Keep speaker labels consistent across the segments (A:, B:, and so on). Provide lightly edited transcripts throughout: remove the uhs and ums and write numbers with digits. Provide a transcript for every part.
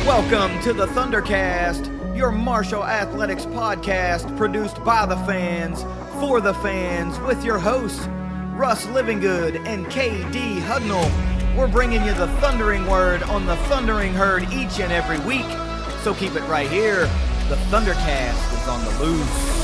A: Welcome to the ThunderCast, your martial athletics podcast produced by the fans, for the fans, with your hosts, Russ Livingood and KD Hugnall. We're bringing you the thundering word on the thundering herd each and every week, so keep it right here. The ThunderCast is on the loose.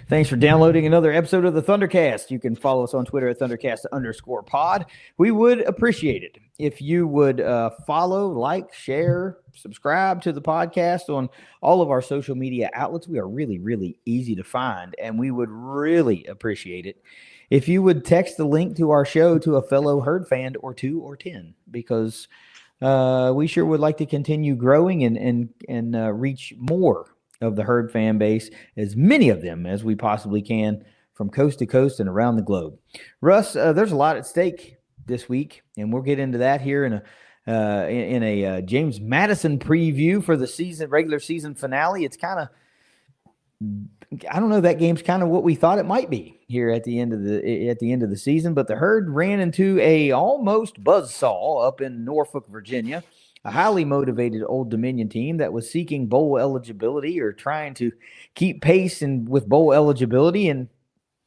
A: Thanks for downloading another episode of the ThunderCast. You can follow us on Twitter at ThunderCast_pod. We would appreciate it if you would follow, like, share, subscribe to the podcast on all of our social media outlets. We are really, really easy to find, and we would really appreciate it if you would text the link to our show to a fellow herd fan or 2 or 10, because we sure would like to continue growing and reach more of the herd fan base, as many of them as we possibly can, from coast to coast and around the globe. Russ, there's a lot at stake this week, and we'll get into that here in a James Madison preview for the regular season finale. It's kind of, I don't know, that game's kind of what we thought it might be here at the end of the season, but the herd ran into a almost buzzsaw up in Norfolk, Virginia. A highly motivated Old Dominion team that was seeking bowl eligibility or trying to keep pace with bowl eligibility. And,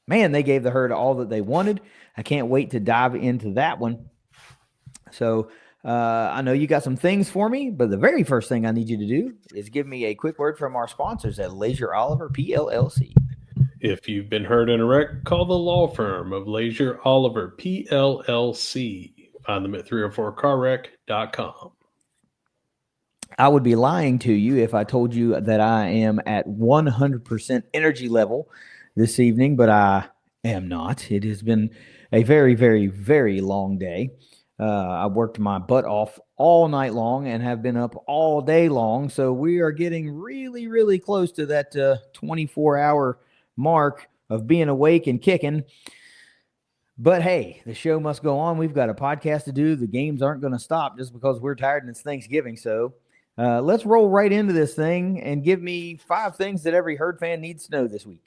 A: man, they gave the herd all that they wanted. I can't wait to dive into that one. So I know you got some things for me, but the very first thing I need you to do is give me a quick word from our sponsors at Leasure Oliver PLLC.
B: If you've been hurt in a wreck, call the law firm of Leasure Oliver PLLC. Find them at 304carwreck.com.
A: I would be lying to you if I told you that I am at 100% energy level this evening, but I am not. It has been a very, very, very long day. I worked my butt off all night long and have been up all day long, so we are getting really, really close to that 24-hour mark of being awake and kicking. But hey, the show must go on. We've got a podcast to do. The games aren't going to stop just because we're tired and it's Thanksgiving, so let's roll right into this thing and give me 5 things that every herd fan needs to know this week.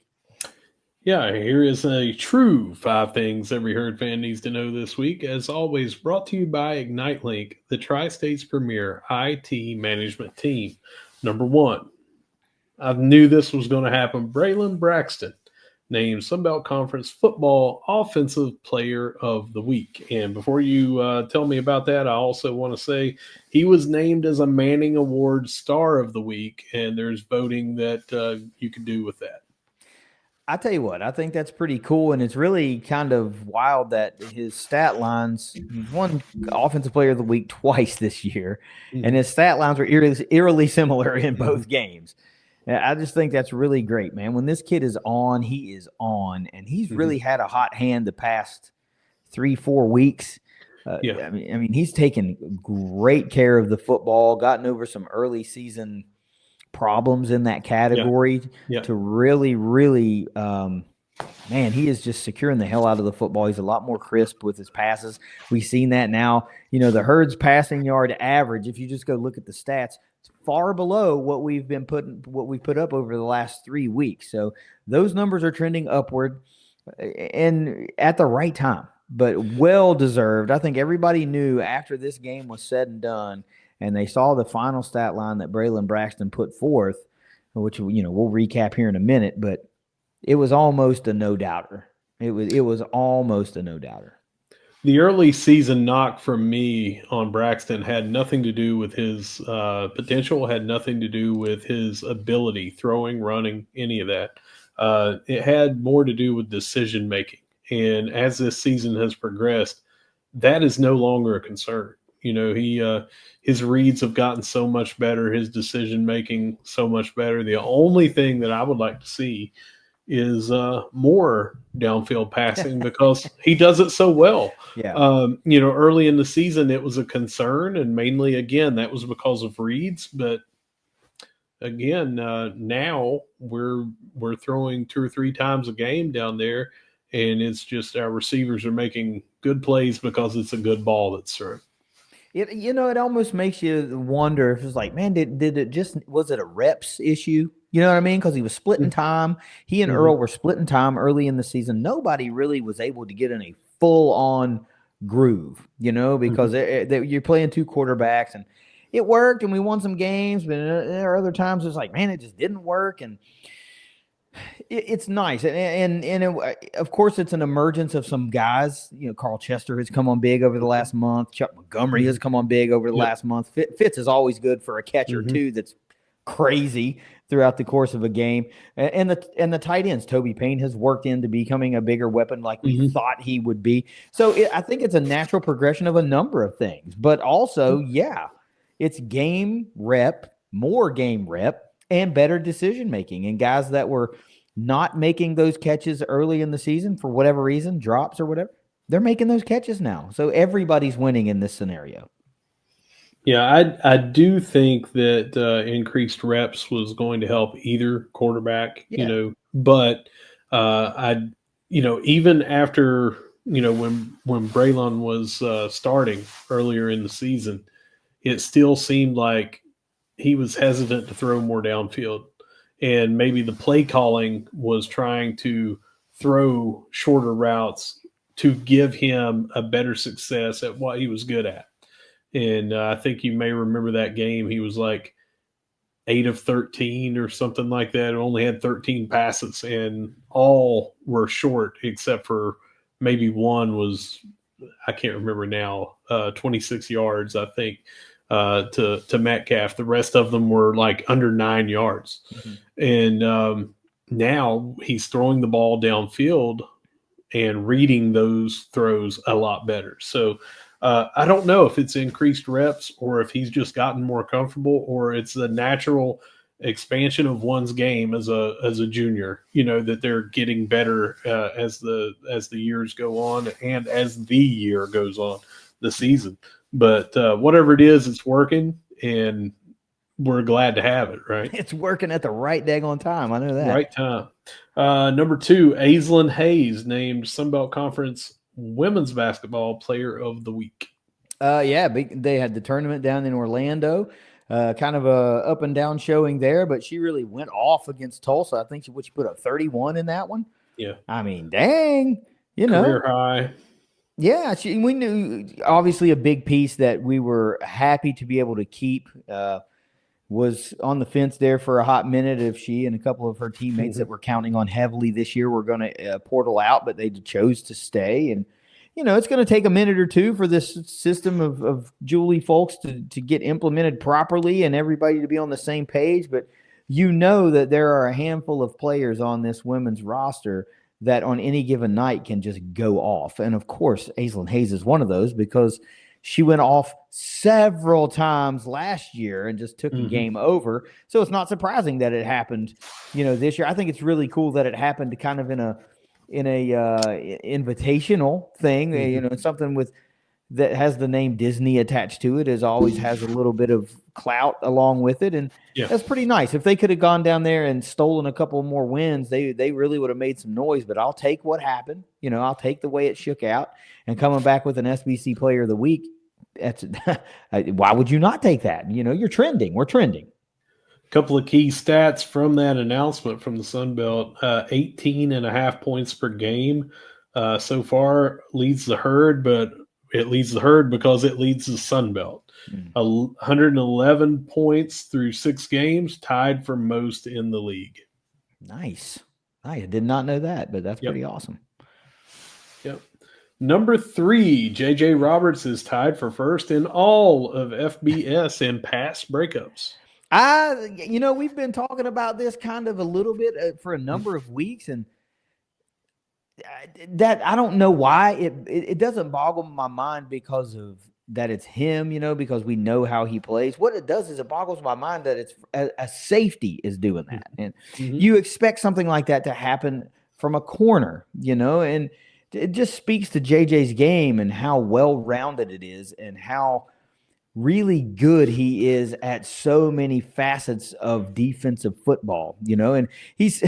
B: Yeah, here is a true 5 things every herd fan needs to know this week. As always, brought to you by Ignite Link, the Tri-State's premier IT management team. Number 1, I knew this was going to happen. Braylon Braxton named Sunbelt Conference Football Offensive Player of the Week. And before you tell me about that, I also want to say he was named as a Manning Award Star of the Week, and there's voting that you can do with that.
A: I tell you what, I think that's pretty cool, and it's really kind of wild that his stat lines, he's won Offensive Player of the Week twice this year, and his stat lines were eerily similar in both games. I just think that's really great, man. When this kid is on, he is on, and he's really had a hot hand the past 3-4 weeks. I mean, he's taken great care of the football, gotten over some early season problems in that category to really, really, man, he is just securing the hell out of the football. He's a lot more crisp with his passes. We've seen that now. You know, the herd's passing yard average, if you just go look at the stats, it's far below what we've put up over the last 3 weeks. So those numbers are trending upward and at the right time, but well deserved. I think everybody knew after this game was said and done, and they saw the final stat line that Braylon Braxton put forth, which, you know, we'll recap here in a minute, but it was almost a no-doubter. It was almost a no-doubter.
B: The early season knock from me on Braxton had nothing to do with his potential, had nothing to do with his ability, throwing, running, any of that. It had more to do with decision-making. And as this season has progressed, that is no longer a concern. You know, his reads have gotten so much better, his decision-making so much better. The only thing that I would like to see is more downfield passing because he does it so well.
A: Yeah.
B: You know, early in the season, it was a concern, and mainly, again, that was because of reads. But again, now we're throwing 2 or 3 times a game down there, and it's just our receivers are making good plays because it's a good ball that's thrown.
A: It almost makes you wonder if it's like, man, was it a reps issue? You know what I mean? Because he was splitting time. He and
B: Mhm.
A: Earl were splitting time early in the season. Nobody really was able to get in a full-on groove, because you're playing two quarterbacks, and it worked, and we won some games, but there are other times it's like, man, it just didn't work, and it's nice, of course, it's an emergence of some guys. Carl Chester has come on big over the last month. Chuck Montgomery has come on big over the last month. Fitz is always good for a catch or two that's crazy throughout the course of a game. And the tight ends, Toby Payne has worked into becoming a bigger weapon like we thought he would be. So I think it's a natural progression of a number of things, but also, it's more game rep, and better decision making. And guys that were not making those catches early in the season for whatever reason, drops or whatever, they're making those catches now. So everybody's winning in this scenario.
B: Yeah, I do think that increased reps was going to help either quarterback, but even after, when Braylon was starting earlier in the season, it still seemed like he was hesitant to throw more downfield. And maybe the play calling was trying to throw shorter routes to give him a better success at what he was good at. And I think you may remember that game. He was like 8 of 13 or something like that. Only had 13 passes, and all were short except for maybe one was, I can't remember now, 26 yards, I think, to Metcalf. The rest of them were like under 9 yards. And now he's throwing the ball downfield and reading those throws a lot better. So I don't know if it's increased reps or if he's just gotten more comfortable, or it's a natural expansion of one's game as a junior, that they're getting better as the years go on and as the year goes on, the season. But whatever it is, it's working, and we're glad to have it, right?
A: It's working at the right daggone time. I know that.
B: Right time. Number 2, Aislinn Hayes named Sunbelt Conference Women's Basketball Player of the Week.
A: They had the tournament down in Orlando. Kind of a up and down showing there, but she really went off against Tulsa. I think she put up 31 in that one.
B: Yeah.
A: I mean, dang,
B: Career high.
A: Yeah, we knew, obviously, a big piece that we were happy to be able to keep was on the fence there for a hot minute if she and a couple of her teammates that were counting on heavily this year were going to portal out, but they chose to stay. And, it's going to take a minute or two for this system of Julie folks to get implemented properly and everybody to be on the same page. But that there are a handful of players on this women's roster that on any given night can just go off. And, of course, Aislinn Hayes is one of those because she went off several times last year and just took a game over. So it's not surprising that it happened, this year. I think it's really cool that it happened kind of in a invitational thing, something that has the name Disney attached to it, always has a little bit of clout along with it. And that's pretty nice. If they could have gone down there and stolen a couple more wins, they really would have made some noise, but I'll take what happened. I'll take the way it shook out, and coming back with an SBC Player of the Week. Why would you not take that? You're trending. We're trending.
B: Couple of key stats from that announcement from the Sun Belt: 18.5 points per game so far leads the herd, but it leads the herd because it leads the Sun Belt. 111 points through 6 games, tied for most in the league.
A: Nice. I did not know that, but that's pretty awesome.
B: Yep. Number 3, JJ Roberts is tied for first in all of FBS in pass breakups.
A: We've been talking about this kind of a little bit for a number of weeks, and that I don't know why it doesn't boggle my mind because of that it's him, because we know how he plays. What it does is it boggles my mind that it's a safety is doing that, and you expect something like that to happen from a corner, and it just speaks to JJ's game and how well-rounded it is and how really good he is at so many facets of defensive football, and he's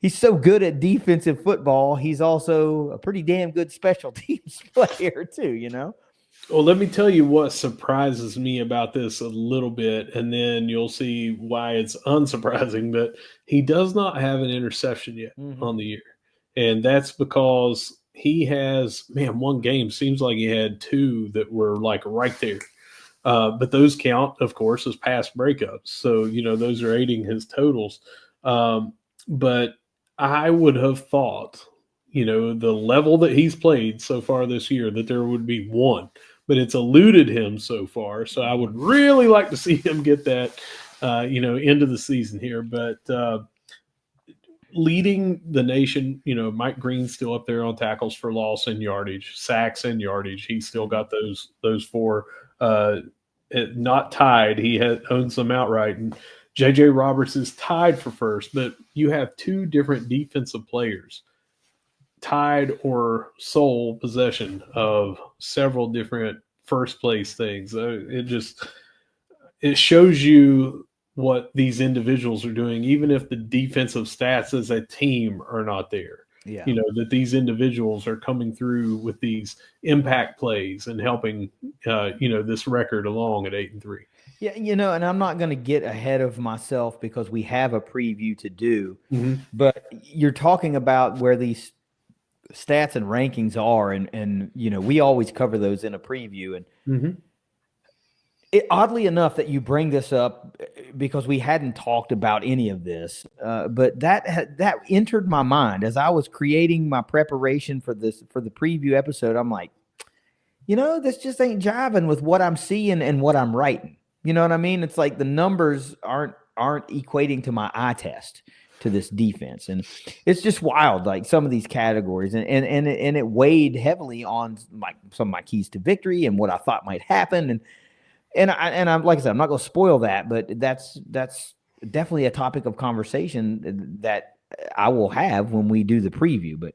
A: so good at defensive football. He's also a pretty damn good special teams player too,
B: Well, let me tell you what surprises me about this a little bit, and then you'll see why it's unsurprising. But he does not have an interception yet
A: Mm-hmm.
B: on the year. And that's because he has, man, one game seems like he had two that were like right there. But those count, of course, as pass breakups. So, those are aiding his totals. But I would have thought, the level that he's played so far this year, that there would be one, but it's eluded him so far. So I would really like to see him get that, into the season here. But leading the nation, Mike Green's still up there on tackles for loss and yardage, sacks and yardage. He's still got those four. Not tied. He owns them outright. And J.J. Roberts is tied for first, but you have two different defensive players tied or sole possession of several different first place things. It shows you what these individuals are doing, even if the defensive stats as a team are not there.
A: Yeah.
B: That these individuals are coming through with these impact plays and helping, this record along at 8-3.
A: Yeah, and I'm not going to get ahead of myself because we have a preview to do.
B: Mm-hmm.
A: But you're talking about where these stats and rankings are, and we always cover those in a preview. And
B: mm-hmm.
A: Oddly enough that you bring this up, because we hadn't talked about any of this, but that entered my mind as I was creating my preparation for the preview episode. I'm like, this just ain't jiving with what I'm seeing and what I'm writing. You know what I mean? It's like the numbers aren't equating to my eye test to this defense, and it's just wild. Like some of these categories, and it weighed heavily on some of my keys to victory and what I thought might happen. And I'm like I said, I'm not going to spoil that, but that's definitely a topic of conversation that I will have when we do the preview. But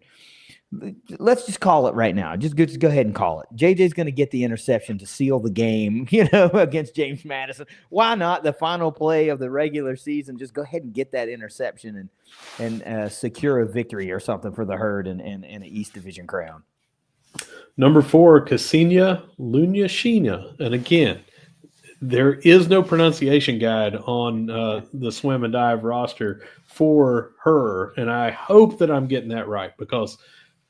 A: let's just call it right now. Just go ahead and call it. JJ's going to get the interception to seal the game, against James Madison. Why not the final play of the regular season? Just go ahead and get that interception and secure a victory or something for the Herd and an East Division crown.
B: Number 4, Ksenia Lunyashina. And again, there is no pronunciation guide on the swim and dive roster for her, and I hope that I'm getting that right, because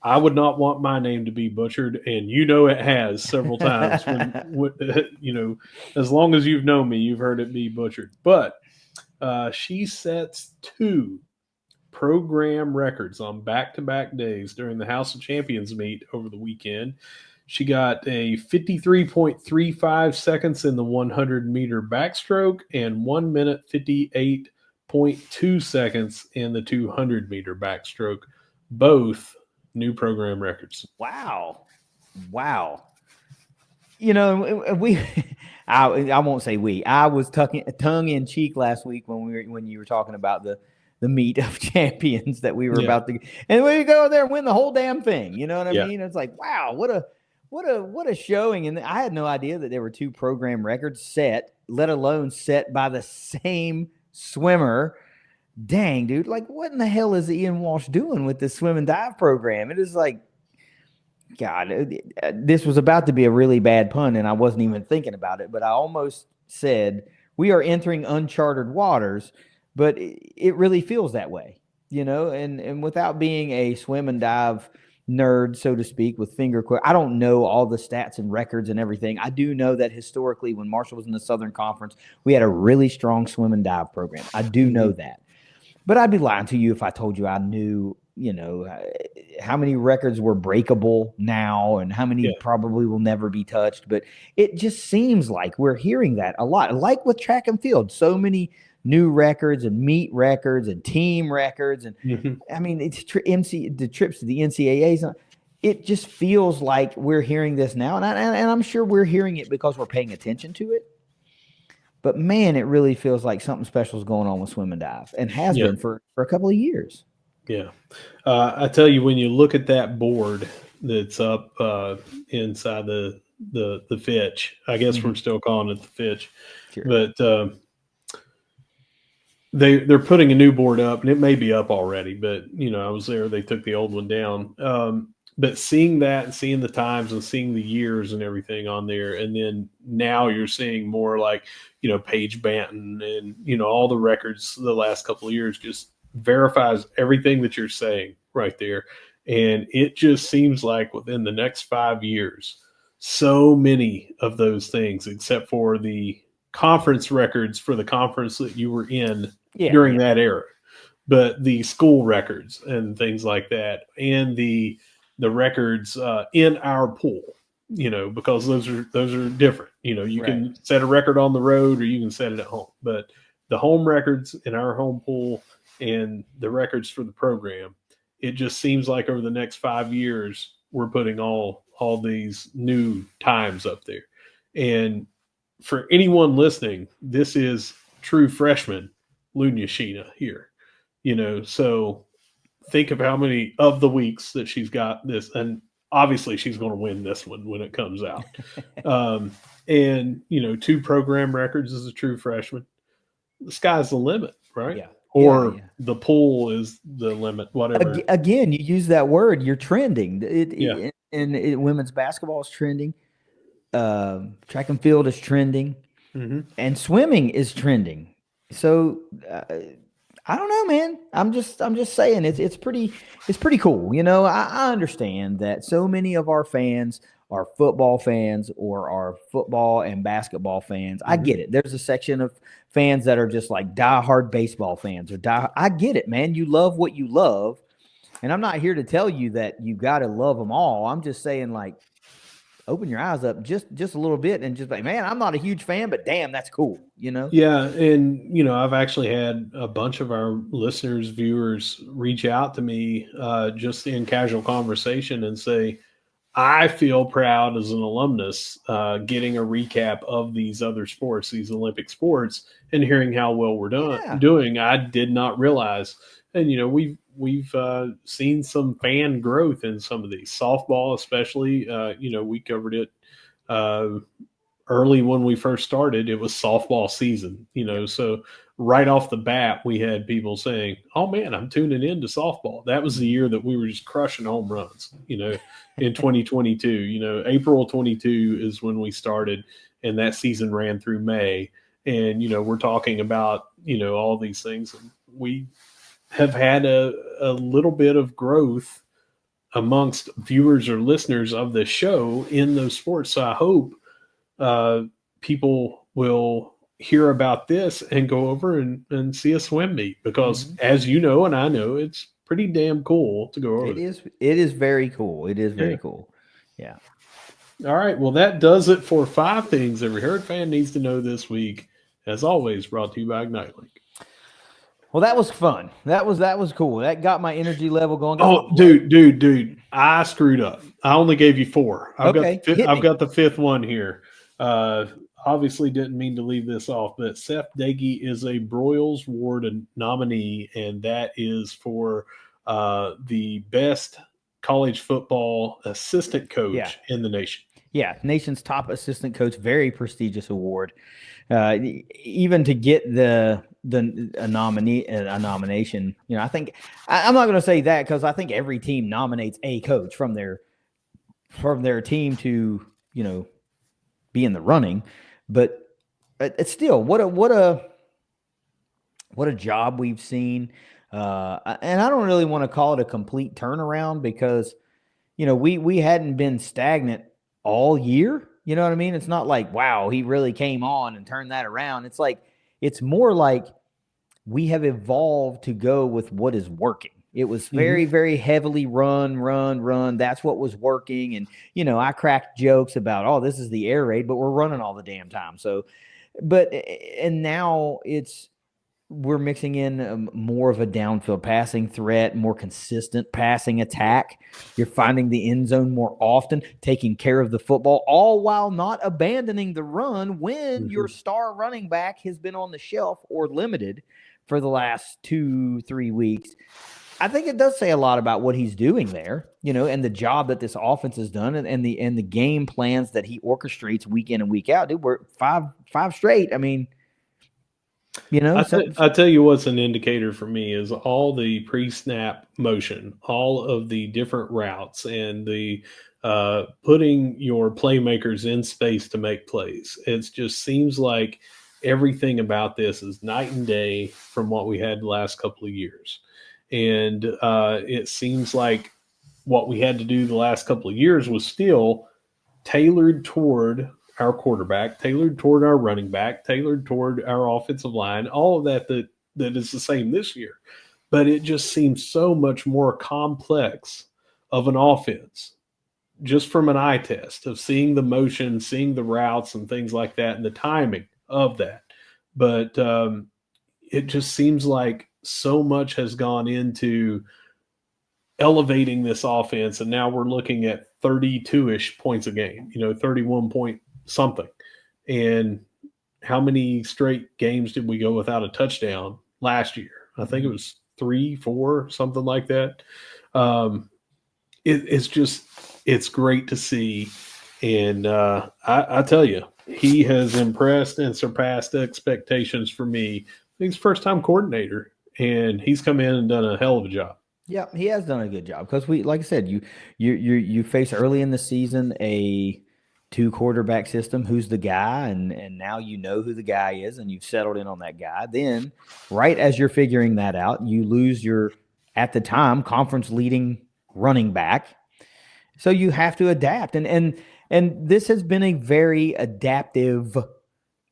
B: I would not want my name to be butchered, and it has several times. When as long as you've known me, you've heard it be butchered. But she sets 2 program records on back-to-back days during the House of Champions meet over the weekend. She got a 53.35 seconds in the 100-meter backstroke and 1 minute 58.2 seconds in the 200-meter backstroke. Both new program records.
A: Wow. I won't say we. I was tongue in cheek last week when you were talking about the meet of champions that we were about to, and we go there and win the whole damn thing. You know what I mean? It's like, wow, what a showing. And I had no idea that there were 2 program records set, let alone set by the same swimmer. Dang, dude, like what in the hell is Ian Walsh doing with this swim and dive program? It is like, God, this was about to be a really bad pun, and I wasn't even thinking about it, but I almost said we are entering uncharted waters, but it really feels that way, and without being a swim and dive nerd, so to speak, with finger quote, I don't know all the stats and records and everything. I do know that historically, when Marshall was in the Southern Conference, we had a really strong swim and dive program. I do know that, but I'd be lying to you if I told you I knew, how many records were breakable now and how many probably will never be touched. But it just seems like we're hearing that a lot, like with track and field, so many new records and meet records and team records. And I mean, it's the trips to the NCAAs. It just feels like we're hearing this now. And I'm sure we're hearing it because we're paying attention to it. But man, it really feels like something special is going on with swim and dive, and has been for a couple of years.
B: Yeah. I tell you, when you look at that board that's up inside the Fitch, I guess we're still calling it the Fitch, but they're putting a new board up, and it may be up already, but I was there, they took the old one down. But seeing that and seeing the times and seeing the years and everything on there, and then now you're seeing more like, Paige Banton and, all the records the last couple of years just verifies everything that you're saying right there. And it just seems like within the next 5 years, so many of those things, except for the conference records for the conference that you were in during that era, but the school records and things like that, and the records in our pool, because those are different. You can set a record on the road or you can set it at home, but the home records in our home pool and the records for the program, it just seems like over the next 5 years we're putting all these new times up there. And for anyone listening, this is true freshman Lunya Sheena here. So think of how many of the weeks that she's got this, and obviously she's going to win this one when it comes out. And 2 program records as a true freshman. The sky's the limit, right?
A: Yeah.
B: Or the pool is the limit, whatever.
A: Again, you use that word, you're trending. Women's basketball is trending. Track and field is trending.
B: Mm-hmm.
A: And swimming is trending. So I don't know, man. I'm just saying it's pretty cool. I understand that so many of our fans are football fans or are football and basketball fans. I get it. There's a section of fans that are just like diehard baseball fans I get it, man. You love what you love. And I'm not here to tell you that you got to love them all. I'm just saying, like, open your eyes up just a little bit and just like, man, I'm not a huge fan, but damn, that's cool.
B: Yeah. And, I've actually had a bunch of our listeners, viewers reach out to me just in casual conversation and say, I feel proud as an alumnus getting a recap of these other sports, these Olympic sports, and hearing how well we're doing. I did not realize. And, we've seen some fan growth in some of these. Softball especially, we covered it early when we first started. It was softball season, so right off the bat, we had people saying, oh, man, I'm tuning into softball. That was the year that we were just crushing home runs, in 2022. April 22 is when we started, and that season ran through May. And, we're talking about, all these things. And we have had a little bit of growth amongst viewers or listeners of the show in those sports. So I hope people will hear about this and go over and see a swim meet, because as you know, and I know, it's pretty damn cool to go over.
A: It is very cool. It is very cool. Yeah.
B: All right. Well, that does it for 5 things every Herd fan needs to know this week. As always, brought to you by Ignite Link.
A: Well, that was fun. That was cool. That got my energy level going.
B: Oh, dude, I screwed up. I only gave you 4. I've got the 5th one here. Obviously didn't mean to leave this off, but Seth Dagey is a Broyles Award nominee, and that is for the best college football assistant coach in the nation.
A: Yeah, nation's top assistant coach, very prestigious award. Even to get a nomination, I think I'm not going to say that, because I think every team nominates a coach from their team to be in the running. But it's still what a job we've seen, and I don't really want to call it a complete turnaround, because we hadn't been stagnant all year. You know what I mean? It's not like, wow, he really came on and turned that around. It's like, it's more like we have evolved to go with what is working. It was very, very heavily run. That's what was working. And, I cracked jokes about, oh, this is the air raid, but we're running all the damn time. So, and now we're mixing in more of a downfield passing threat, more consistent passing attack. You're finding the end zone more often, taking care of the football, all while not abandoning the run when your star running back has been on the shelf or limited for the last 2-3 weeks. I think it does say a lot about what he's doing there, and the job that this offense has done, and the game plans that he orchestrates week in and week out. Dude, we're five straight. I mean,
B: I tell you what's an indicator for me is all the pre-snap motion, all of the different routes, and the putting your playmakers in space to make plays. It just seems like everything about this is night and day from what we had the last couple of years. And it seems like what we had to do the last couple of years was still tailored toward our quarterback, tailored toward our running back, tailored toward our offensive line, all of that is the same this year. But it just seems so much more complex of an offense just from an eye test of seeing the motion, seeing the routes and things like that and the timing of that. But it just seems like so much has gone into elevating this offense, and now we're looking at 32-ish points a game, 31 point something. And how many straight games did we go without a touchdown last year? I think it was 3, 4, something like that. It's great to see. And I tell you, he has impressed and surpassed expectations for me. He's first-time coordinator, and he's come in and done a hell of a job.
A: Yeah, he has done a good job because like I said, you face early in the season a 2-quarterback system. Who's the guy? And now you know who the guy is, and you've settled in on that guy. Then, right as you're figuring that out, you lose your, at the time, conference leading running back. So you have to adapt, and this has been a very adaptive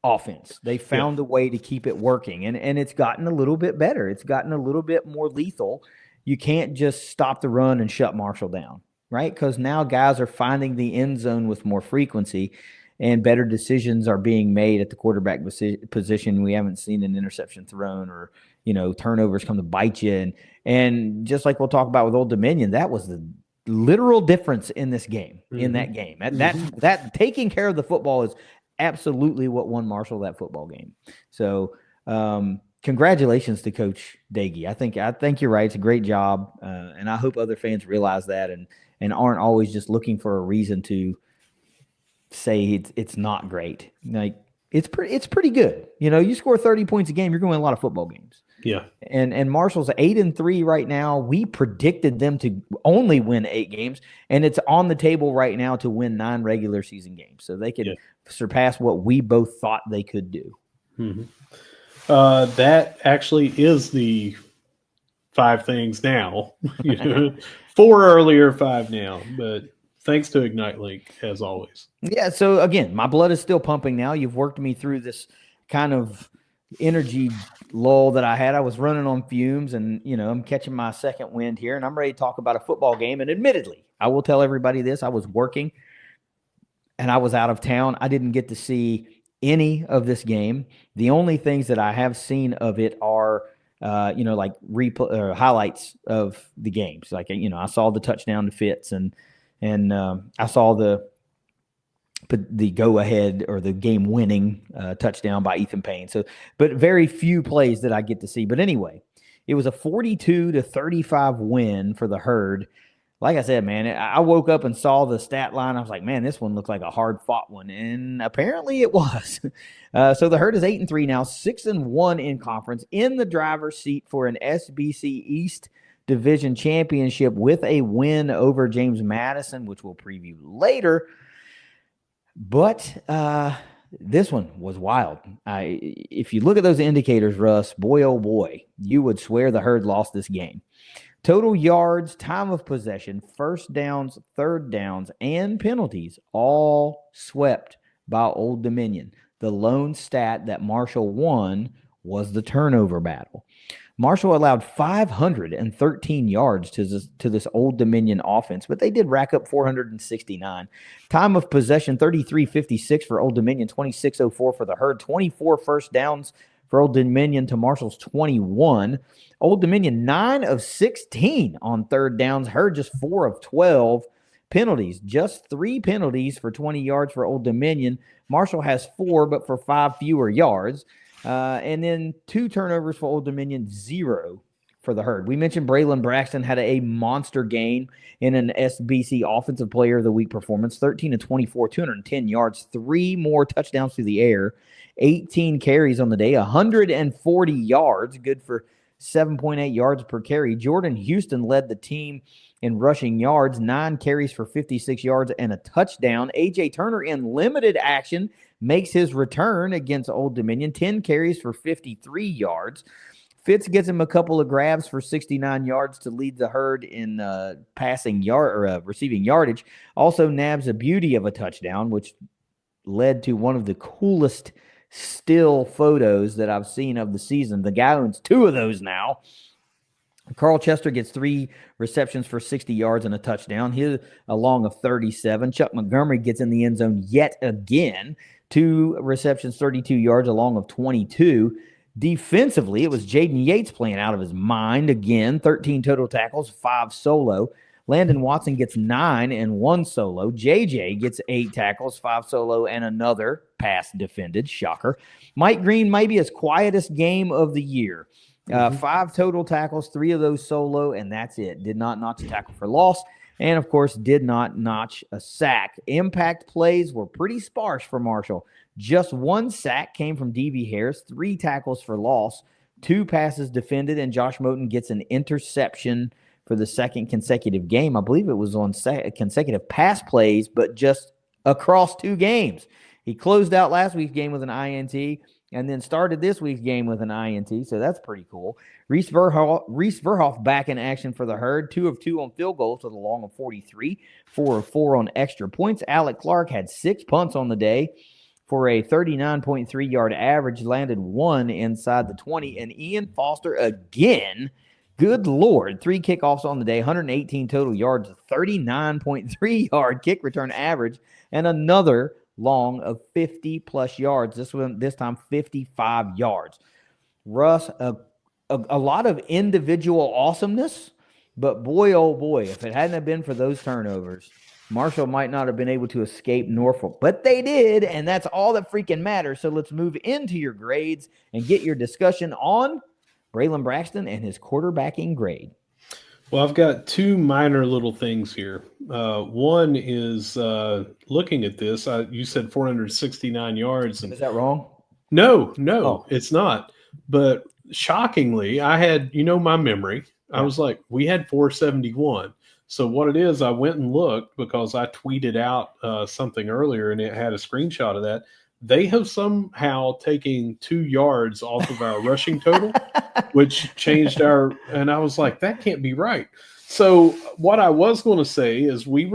A: offense. They found a way to keep it working, and it's gotten a little bit better. It's gotten a little bit more lethal. You can't just stop the run and shut Marshall down, right? Because now guys are finding the end zone with more frequency, and better decisions are being made at the quarterback position. We haven't seen an interception thrown or turnovers come to bite you. And just like we'll talk about with Old Dominion, that was the literal difference in this game, in that game. That taking care of the football is absolutely what won Marshall that football game. So congratulations to Coach Dagey. I think you're right. It's a great job, and I hope other fans realize that and aren't always just looking for a reason to say it's not great. Like it's pretty good. You score 30 points a game, you're going to win a lot of football games.
B: Yeah.
A: And Marshall's 8-3 right now. We predicted them to only win 8 games, and it's on the table right now to win 9 regular season games. So they could surpass what we both thought they could do.
B: Mm-hmm. That actually is the 5 things now. 4 earlier, 5 now. But thanks to Ignite Link, as always.
A: Yeah, so again, my blood is still pumping now. You've worked me through this kind of energy lull that I had. I was running on fumes, and I'm catching my second wind here, and I'm ready to talk about a football game. And admittedly, I will tell everybody this, I was working and I was out of town. I didn't get to see any of this game. The only things that I have seen of it are like replay highlights of the games. Like I saw the touchdown to Fitz, and I saw the go ahead or the game winning touchdown by Ethan Payne. So, but very few plays that I get to see. But anyway, it was a 42-35 win for the Herd. Like I said, man, I woke up and saw the stat line. I was like, man, this one looked like a hard fought one. And apparently it was. So the Herd is 8-3 now, 6-1 in conference, in the driver's seat for an SBC East Division championship with a win over James Madison, which we'll preview later. But this one was wild. If you look at those indicators, Russ, boy, oh boy, you would swear the Herd lost this game. Total yards, time of possession, first downs, third downs, and penalties all swept by Old Dominion. The lone stat that Marshall won was the turnover battle. Marshall allowed 513 yards to this Old Dominion offense, but they did rack up 469. Time of possession, 33:56 for Old Dominion, 26:04 for the Herd, 24 first downs for Old Dominion to Marshall's 21. Old Dominion, 9 of 16 on third downs. Herd just 4 of 12. Penalties, just 3 penalties for 20 yards for Old Dominion. Marshall has 4, but for 5 fewer yards. And then 2 turnovers for Old Dominion, 0 for the Herd. We mentioned Braylon Braxton had a monster game in an SBC Offensive Player of the Week performance, 13 of 24, 210 yards, 3 more touchdowns through the air, 18 carries on the day, 140 yards, good for 7.8 yards per carry. Jordan Houston led the team in rushing yards, 9 carries for 56 yards and a touchdown. A.J. Turner in limited action makes his return against Old Dominion, 10 carries for 53 yards. Fitz gets him a couple of grabs for 69 yards to lead the Herd in receiving yardage. Also nabs a beauty of a touchdown, which led to one of the coolest still photos that I've seen of the season. The guy owns 2 of those now. Carl Chester gets 3 receptions for 60 yards and a touchdown. He's a long of 37. Chuck Montgomery gets in the end zone yet again. 2 receptions, 32 yards, a long of 22. Defensively, it was Jaden Yates playing out of his mind again. 13 total tackles, 5 solo. Landon Watson gets 9 and 1 solo. JJ gets 8 tackles, 5 solo, and another pass defended. Shocker. Mike Green, maybe his quietest game of the year. 5 total tackles, 3 of those solo, and that's it. Did not notch a tackle for loss, and of course, did not notch a sack. Impact plays were pretty sparse for Marshall. Just 1 sack came from D.B. Harris, 3 tackles for loss, 2 passes defended, and Josh Moten gets an interception for the second consecutive game. I believe it was on consecutive pass plays, but just across 2 games. He closed out last week's game with an INT, and then started this week's game with an INT, so that's pretty cool. Reese Verhoff back in action for the Herd, 2 of 2 on field goals with a long of 43, 4 of 4 on extra points. Alec Clark had 6 punts on the day for a 39.3-yard average, landed 1 inside the 20, and Ian Foster again, good Lord, 3 kickoffs on the day, 118 total yards, 39.3-yard kick return average, and another long of 50-plus yards. This time 55 yards. Russ, a lot of individual awesomeness, but boy, oh boy, if it hadn't have been for those turnovers, Marshall might not have been able to escape Norfolk. But they did, and that's all that freaking matters. So let's move into your grades and get your discussion on Braylon Braxton and his quarterbacking grade.
B: Well, I've got 2 minor little things here. One is looking at this. You said 469 yards. And
A: is that wrong?
B: No, It's not. But shockingly, I had, my memory. Yeah. I was like, we had 471. So what it is, I went and looked because I tweeted out something earlier and it had a screenshot of that. They have somehow taken 2 yards off of our rushing total, which changed and I was like, that can't be right. So what I was going to say is we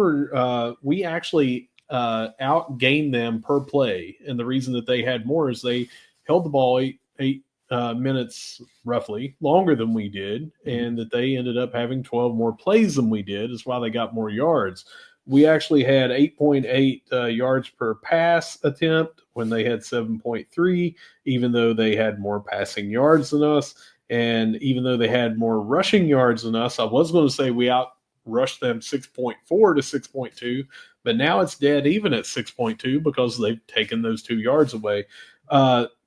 B: actually outgained them per play. And the reason that they had more is they held the ball eight minutes roughly longer than we did. And that they ended up having 12 more plays than we did is why they got more yards. We actually had 8.8 yards per pass attempt when they had 7.3, even though they had more passing yards than us. And even though they had more rushing yards than us, I was going to say we outrushed them 6.4 to 6.2, but now it's dead even at 6.2 because they've taken those 2 yards away.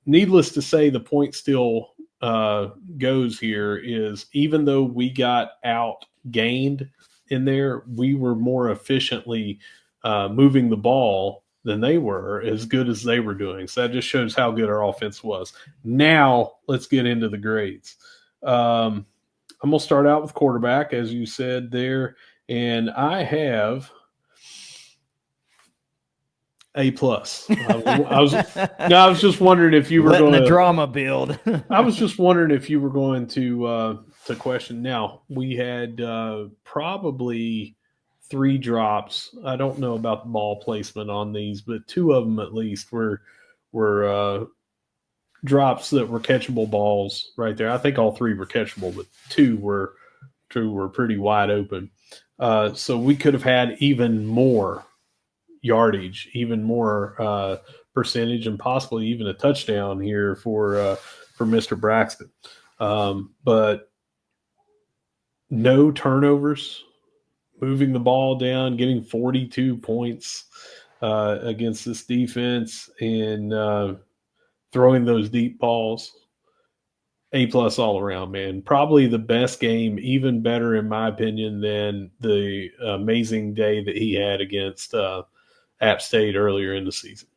B: Needless to say, the point still goes here is even though we got outgained in there, we were more efficiently moving the ball than they were, as good as they were doing. So that just shows how good our offense was. Now let's get into the grades. I'm going to start out with quarterback, as you said there, and I have A+. I was just wondering if you were
A: letting
B: going
A: the drama build.
B: I was just wondering if you were going to question. Now, we had probably 3 drops. I don't know about the ball placement on these, but 2 of them at least were drops that were catchable balls right there. I think all 3 were catchable, but 2 were pretty wide open. So we could have had even more yardage, even more percentage, and possibly even a touchdown here for Mr. Braxton. But no turnovers, moving the ball down, getting 42 points against this defense, and throwing those deep balls. A+ all around, man. Probably the best game, even better in my opinion than the amazing day that he had against App State earlier in the season.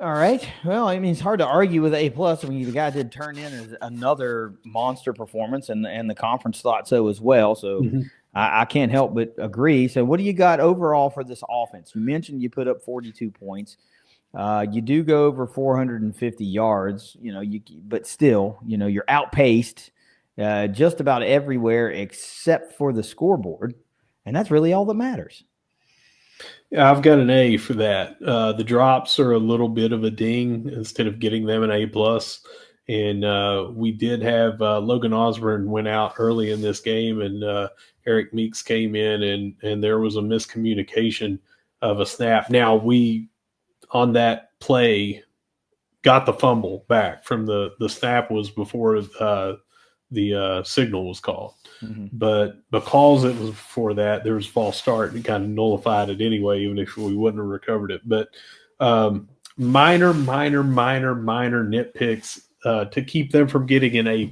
A: All right. Well, I mean, it's hard to argue with A+. I mean, the guy did turn in as another monster performance, and the conference thought so as well. So I can't help but agree. So what do you got overall for this offense? You mentioned you put up 42 points. You do go over 450 yards, but still, you're outpaced just about everywhere except for the scoreboard. And that's really all that matters.
B: Yeah, I've got an A for that. The drops are a little bit of a ding instead of getting them an A+. And we did have Logan Osborne went out early in this game, and Eric Meeks came in, and there was a miscommunication of a snap. Now, we, on that play, got the fumble back from the snap was before the signal was called. But because it was before that, there was a false start, and it kind of nullified it anyway, even if we wouldn't have recovered it. But minor nitpicks to keep them from getting an A+.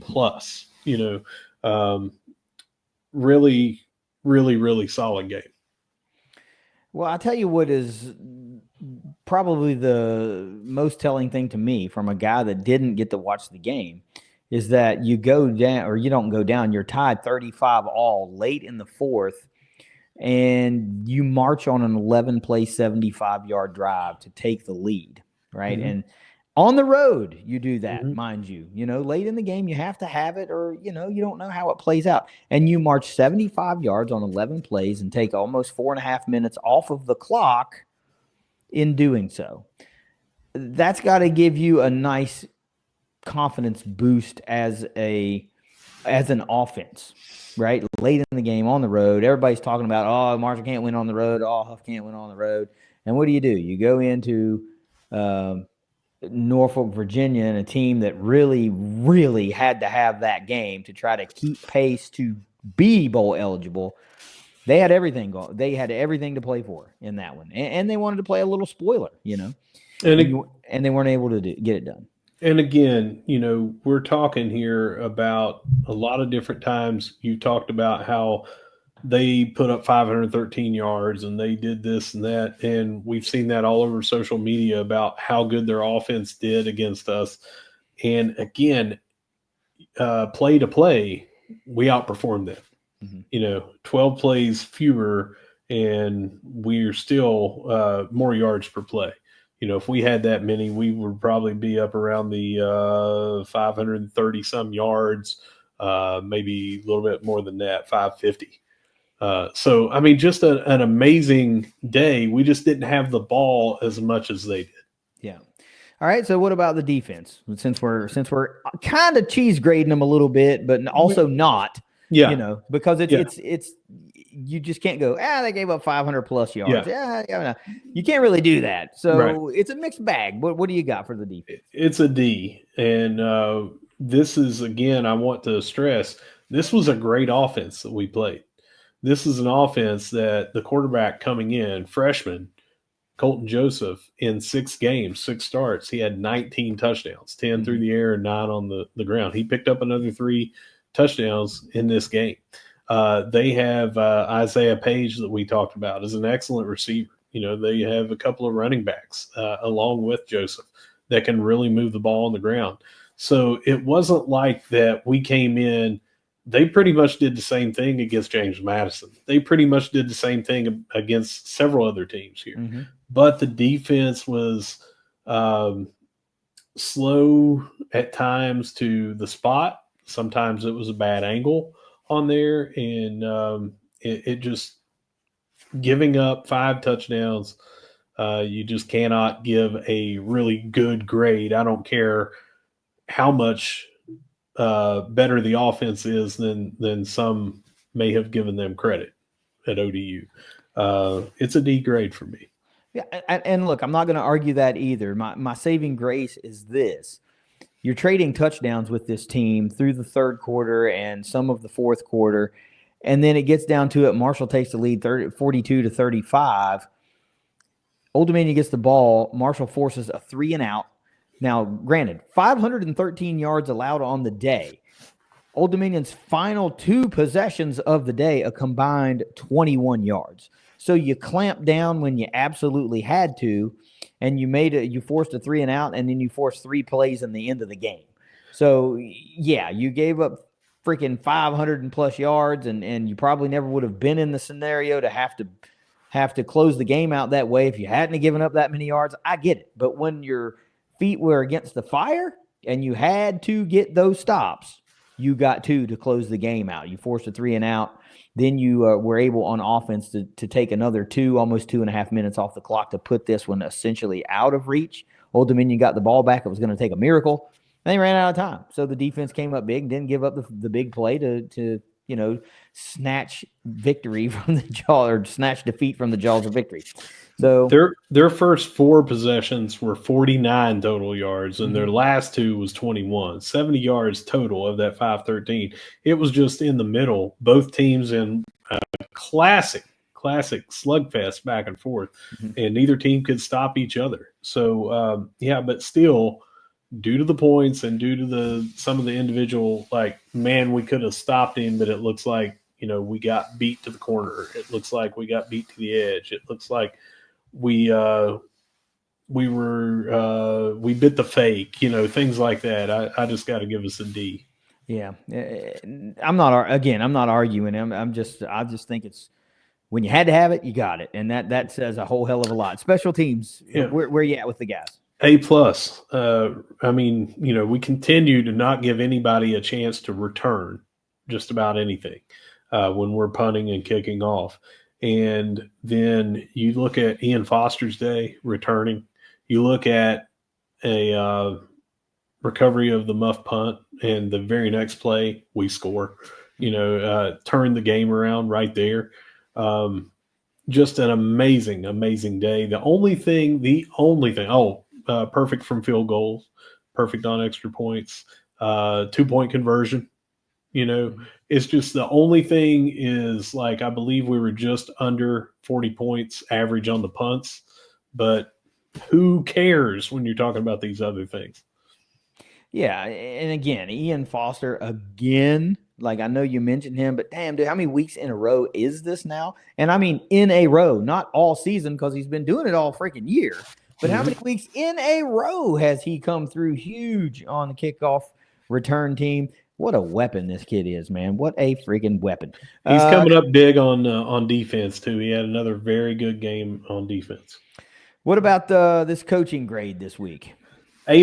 B: Really, really, really solid game.
A: Well, I'll tell you what is probably the most telling thing to me from a guy that didn't get to watch the game is that you go down, or you don't go down, you're tied 35 all late in the fourth, and you march on an 11-play, 75-yard drive to take the lead, right? And on the road, you do that, mind you. Late in the game, you have to have it, or, you don't know how it plays out. And you march 75 yards on 11 plays and take almost 4.5 minutes off of the clock in doing so. That's got to give you a nice confidence boost as an offense, right? Late in the game on the road, everybody's talking about, oh, Marshall can't win on the road, oh, Huff can't win on the road. And what do? You go into Norfolk, Virginia, and a team that really, really had to have that game to try to keep pace to be bowl eligible. They had everything going. They had everything to play for in that one, and they wanted to play a little spoiler, and they weren't able to get it done.
B: And again, we're talking here about a lot of different times. You talked about how they put up 513 yards and they did this and that. And we've seen that all over social media about how good their offense did against us. And again, play to play, we outperformed them. 12 plays fewer, and we're still more yards per play. If we had that many, we would probably be up around the 530 some yards, maybe a little bit more than that, 550. So, I mean, just an amazing day. We just didn't have the ball as much as they did.
A: Yeah. All right. So what about the defense? Since we're kind of cheese grading them a little bit, but also not, because it's you just can't go, they gave up 500 plus yards. Yeah. You can't really do that. So It's a mixed bag. What do you got for the defense?
B: It's a D. And this is, again, I want to stress, this was a great offense that we played. This is an offense that the quarterback coming in, freshman, Colton Joseph, in 6 games, 6 starts, he had 19 touchdowns, 10 through the air and 9 on the ground. He picked up another 3 touchdowns in this game. They have Isaiah Page that we talked about as an excellent receiver. They have a couple of running backs along with Joseph that can really move the ball on the ground. So it wasn't like that we came in. They pretty much did the same thing against James Madison. They pretty much did the same thing against several other teams here. But the defense was slow at times to the spot. Sometimes it was a bad angle on there, and it just giving up 5 touchdowns. You just cannot give a really good grade. I don't care how much better the offense is than some may have given them credit at ODU. It's a D grade for me.
A: Yeah, and look, I'm not going to argue that either. My saving grace is this. You're trading touchdowns with this team through the third quarter and some of the fourth quarter, and then it gets down to it. Marshall takes the lead 42-35. Old Dominion gets the ball. Marshall forces a 3-and-out. Now, granted, 513 yards allowed on the day. Old Dominion's final 2 possessions of the day, a combined 21 yards. So you clamped down when you absolutely had to, and you forced a 3 and out, and then you forced 3 plays in the end of the game. So yeah, you gave up freaking 500 and plus yards, and you probably never would have been in the scenario to have to close the game out that way if you hadn't given up that many yards. I get it, but when your feet were against the fire and you had to get those stops, you got to close the game out. You forced a 3 and out. Then you were able on offense to take another almost 2.5 minutes off the clock to put this one essentially out of reach. Old Dominion got the ball back. It was going to take a miracle. And they ran out of time. So the defense came up big, didn't give up the big play to snatch victory from the jaw, or snatch defeat from the jaws of victory. So
B: their first 4 possessions were 49 total yards, and their last 2 was 21, 70 yards total of that 513. It was just in the middle. Both teams in classic slugfest back and forth, and neither team could stop each other. So but still, due to the points and due to some of the individual, we could have stopped him, but it looks like we got beat to the corner. It looks like we got beat to the edge. It looks like we bit the fake, things like that. I just got to give us a D.
A: Yeah, I'm not arguing. I just think it's, when you had to have it, you got it, and that says a whole hell of a lot. Special teams, where you at with the guys?
B: A+. We continue to not give anybody a chance to return just about anything when we're punting and kicking off. And then you look at Ian Foster's day returning. You look at a recovery of the muff punt, and the very next play we score. Turn the game around right there. Just an amazing day. The only thing. Perfect from field goals, perfect on extra points, 2-point conversion. It's just the only thing is, I believe we were just under 40 points average on the punts, but who cares when you're talking about these other things?
A: Yeah, and again, Ian Foster again. I know you mentioned him, but damn, dude, how many weeks in a row is this now? And I mean in a row, not all season, because he's been doing it all freaking year. But how many weeks in a row has he come through huge on the kickoff return team? What a weapon this kid is, man. What a freaking weapon.
B: He's coming up big on defense, too. He had another very good game on defense.
A: What about this coaching grade this week?
B: A-,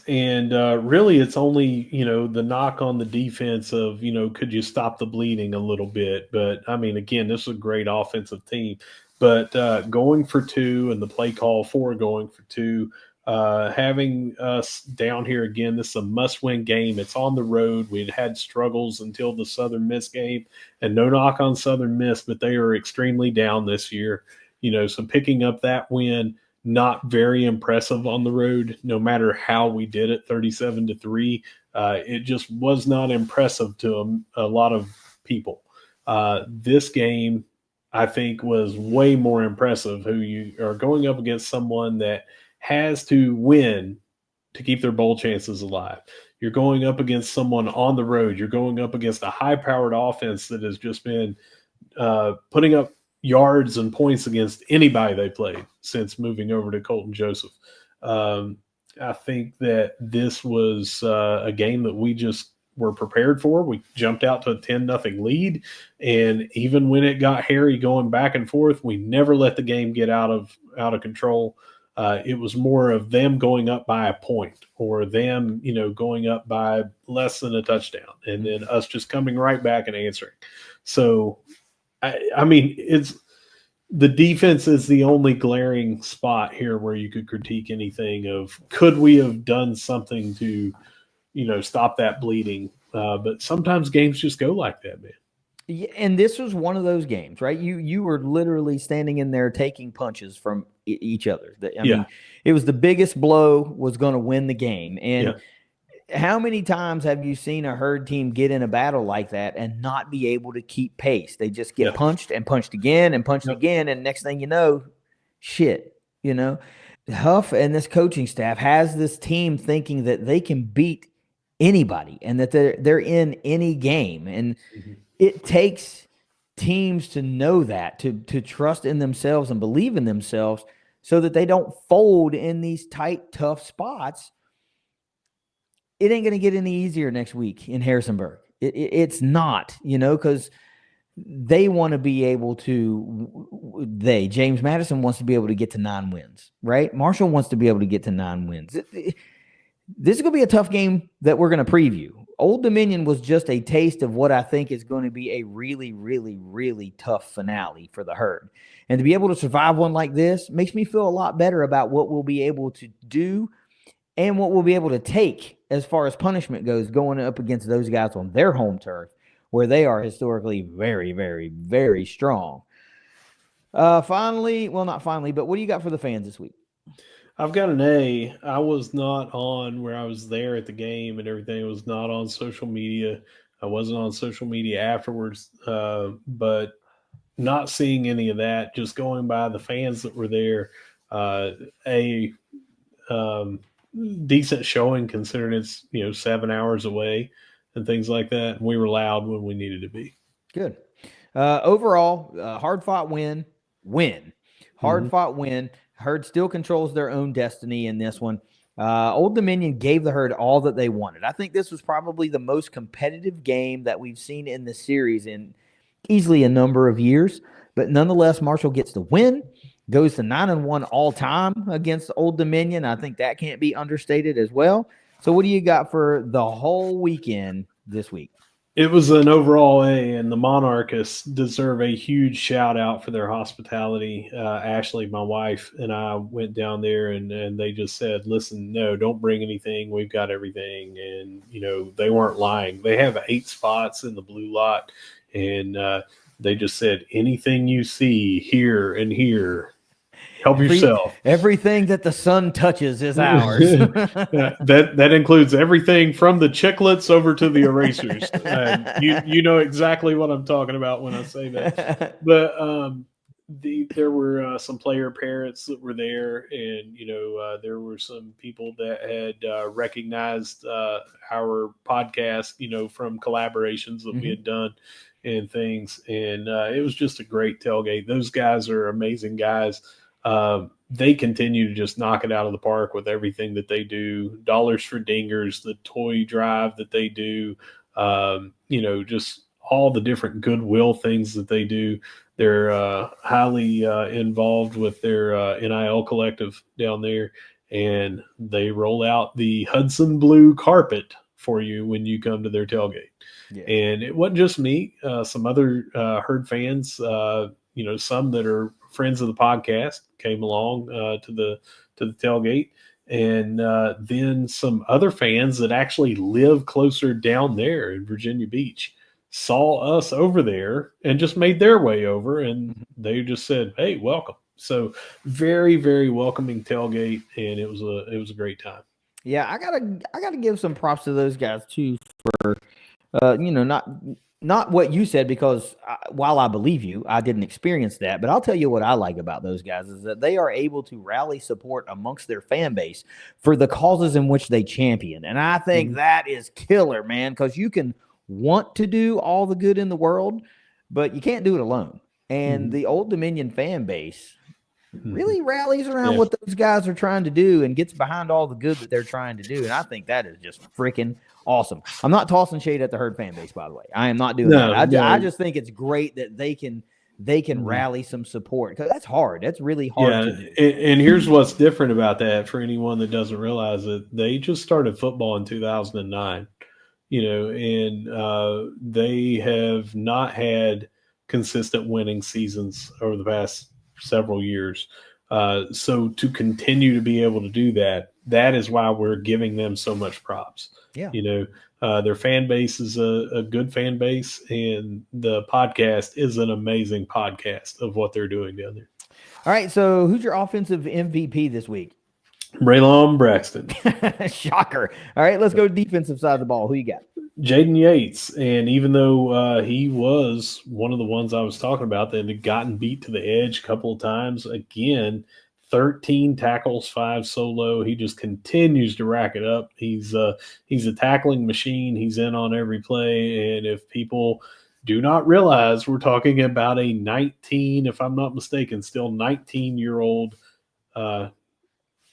B: and really it's only, the knock on the defense of, could you stop the bleeding a little bit? But, again, this is a great offensive team. But going for 2 and the play call for going for 2, having us down here again, this is a must-win game. It's on the road. We'd had struggles until the Southern Miss game, and no knock on Southern Miss, but they are extremely down this year. So picking up that win, not very impressive on the road, no matter how we did it, 37-3. It just was not impressive to a lot of people. This game, I think, was way more impressive. Who you are going up against someone that has to win to keep their bowl chances alive. You're going up against someone on the road. You're going up against a high-powered offense that has just been putting up yards and points against anybody they played since moving over to Colton Joseph. I think that this was a game that we just were prepared for. We jumped out to a 10-0 lead, and even when it got hairy going back and forth, we never let the game get out of control. It was more of them going up by a point, or them, going up by less than a touchdown, and then us just coming right back and answering. So, it's the defense is the only glaring spot here where you could critique anything of, could we have done something to, stop that bleeding? But sometimes games just go like that, man.
A: Yeah, and this was one of those games, right? You were literally standing in there taking punches from each other. I mean, it was the biggest blow was going to win the game. And how many times have you seen a herd team get in a battle like that and not be able to keep pace? They just get punched and punched again and punched again, and next thing you know, shit, Huff and this coaching staff has this team thinking that they can beat anybody and that they're in any game. And it takes teams to know that, to trust in themselves and believe in themselves so that they don't fold in these tight, tough spots. It ain't going to get any easier next week in Harrisonburg. It's not, because they want to be able to, James Madison wants to be able to get to 9 wins, right? Marshall wants to be able to get to 9 wins. This is going to be a tough game that we're going to preview. Old Dominion was just a taste of what I think is going to be a really, really, really tough finale for the Herd. And to be able to survive one like this makes me feel a lot better about what we'll be able to do and what we'll be able to take as far as punishment goes going up against those guys on their home turf, where they are historically very, very, very strong. Not finally, but what do you got for the fans this week?
B: I've got an A. I was not on where I was there at the game and everything. I was not on social media. I wasn't on social media afterwards, but not seeing any of that, just going by the fans that were there, decent showing considering it's 7 hours away and things like that. And we were loud when we needed to be.
A: Good. Overall, hard fought win. Hard fought win. Herd still controls their own destiny in this one. Old Dominion gave the Herd all that they wanted. I think this was probably the most competitive game that we've seen in the series in easily a number of years. But nonetheless, Marshall gets the win, goes to 9-1 all time against Old Dominion. I think that can't be understated as well. So what do you got for the whole weekend this week?
B: It was an overall A, and the Monarchists deserve a huge shout out for their hospitality. Ashley, my wife, and I went down there, and they just said, listen, no, don't bring anything. We've got everything. And, they weren't lying. They have 8 spots in the blue lot, and they just said, anything you see here and here, help yourself.
A: Everything that the sun touches is ours.
B: that includes everything from the chiclets over to the erasers. You know exactly what I'm talking about when I say that. But there were some player parents that were there, and there were some people that had recognized our podcast, from collaborations that we had done and things, and it was just a great tailgate. Those guys are amazing guys. They continue to just knock it out of the park with everything that they do. Dollars for Dingers, the toy drive that they do, just all the different goodwill things that they do. They're highly involved with their NIL collective down there, and they roll out the Hudson Blue carpet for you when you come to their tailgate. Yeah. And it wasn't just me. Some other Herd fans, some that are friends of the podcast came along to the tailgate, and then some other fans that actually live closer down there in Virginia Beach saw us over there and just made their way over, and they just said, hey, welcome. So very, very welcoming tailgate, and it was a great time.
A: Yeah, I gotta give some props to those guys too for not what you said, because while I believe you, I didn't experience that. But I'll tell you what I like about those guys is that they are able to rally support amongst their fan base for the causes in which they champion. And I think that is killer, man, because you can want to do all the good in the world, but you can't do it alone. And the Old Dominion fan base really rallies around what those guys are trying to do and gets behind all the good that they're trying to do. And I think that is just freaking awesome. I'm not tossing shade at the Herd fan base, by the way. I am not doing that. I just think it's great that they can rally some support, because that's hard. That's really hard to do.
B: And here's what's different about that for anyone that doesn't realize it. They just started football in 2009, and they have not had consistent winning seasons over the past several years. So to continue to be able to do that is why we're giving them so much props.
A: Yeah.
B: Their fan base is a good fan base, and the podcast is an amazing podcast of what they're doing down there.
A: All right. So who's your offensive MVP this week?
B: Braylon Braxton.
A: Shocker. All right, let's go defensive side of the ball. Who you got?
B: Jaden Yates. And even though he was one of the ones I was talking about that had gotten beat to the edge a couple of times, again, 13 tackles, 5 solo. He just continues to rack it up. He's a tackling machine. He's in on every play. And if people do not realize, we're talking about a 19, if I'm not mistaken, still 19-year-old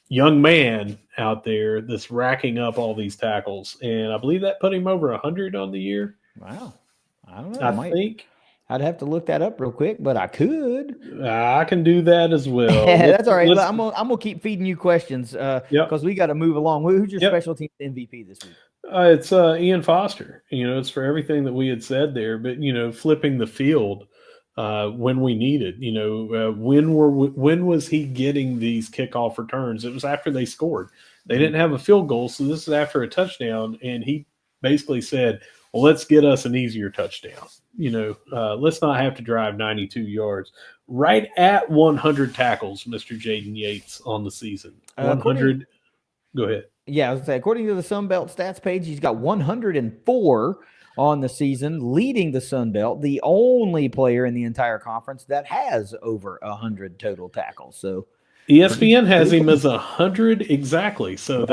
B: young man out there that's racking up all these tackles. And I believe that put him over 100 on the year.
A: Wow. I don't know.
B: I think.
A: I'd have to look that up real quick, but I could.
B: I can do that as well.
A: That's all right. I'm gonna keep feeding you questions because we got to move along. Who's your special team MVP this week?
B: It's Ian Foster. It's for everything that we had said there, but flipping the field when we need it. When was he getting these kickoff returns? It was after they scored. They didn't have a field goal, so this is after a touchdown, and he basically said, well, let's get us an easier touchdown. Let's not have to drive 92 yards. Right at 100 tackles, Mr. Jaden Yates on the season. 100. Go ahead.
A: Yeah, I was gonna say, according to the Sun Belt stats page, he's got 104 on the season, leading the Sun Belt, the only player in the entire conference that has over 100 total tackles. So
B: ESPN has him as 100 exactly. So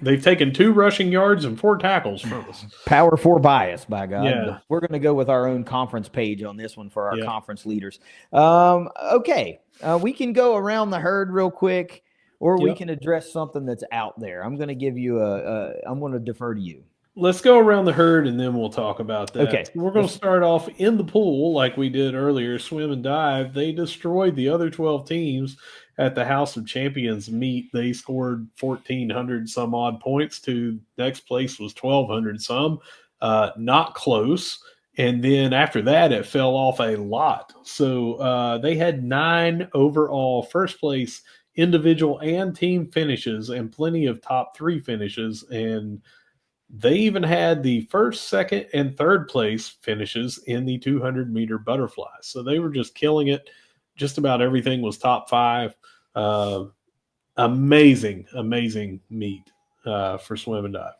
B: they've taken 2 rushing yards and 4 tackles from us.
A: Power 4 bias, by God.
B: Yeah.
A: We're going to go with our own conference page on this one for our conference leaders. Okay. We can go around the herd real quick, or we can address something that's out there. I'm going to give you I'm going to defer to you.
B: Let's go around the herd, and then we'll talk about that.
A: Okay.
B: We're going to start off in the pool like we did earlier, swim and dive. They destroyed the other 12 teams at the House of Champions meet. They scored 1,400 some odd points to next place was 1,200 some. Not close. And then after that, it fell off a lot. So they had 9 overall first place individual and team finishes and plenty of top 3 finishes. And they even had the first, second, and third place finishes in the 200-meter butterfly. So they were just killing it. Just about everything was top 5. Amazing meet for swim and dive.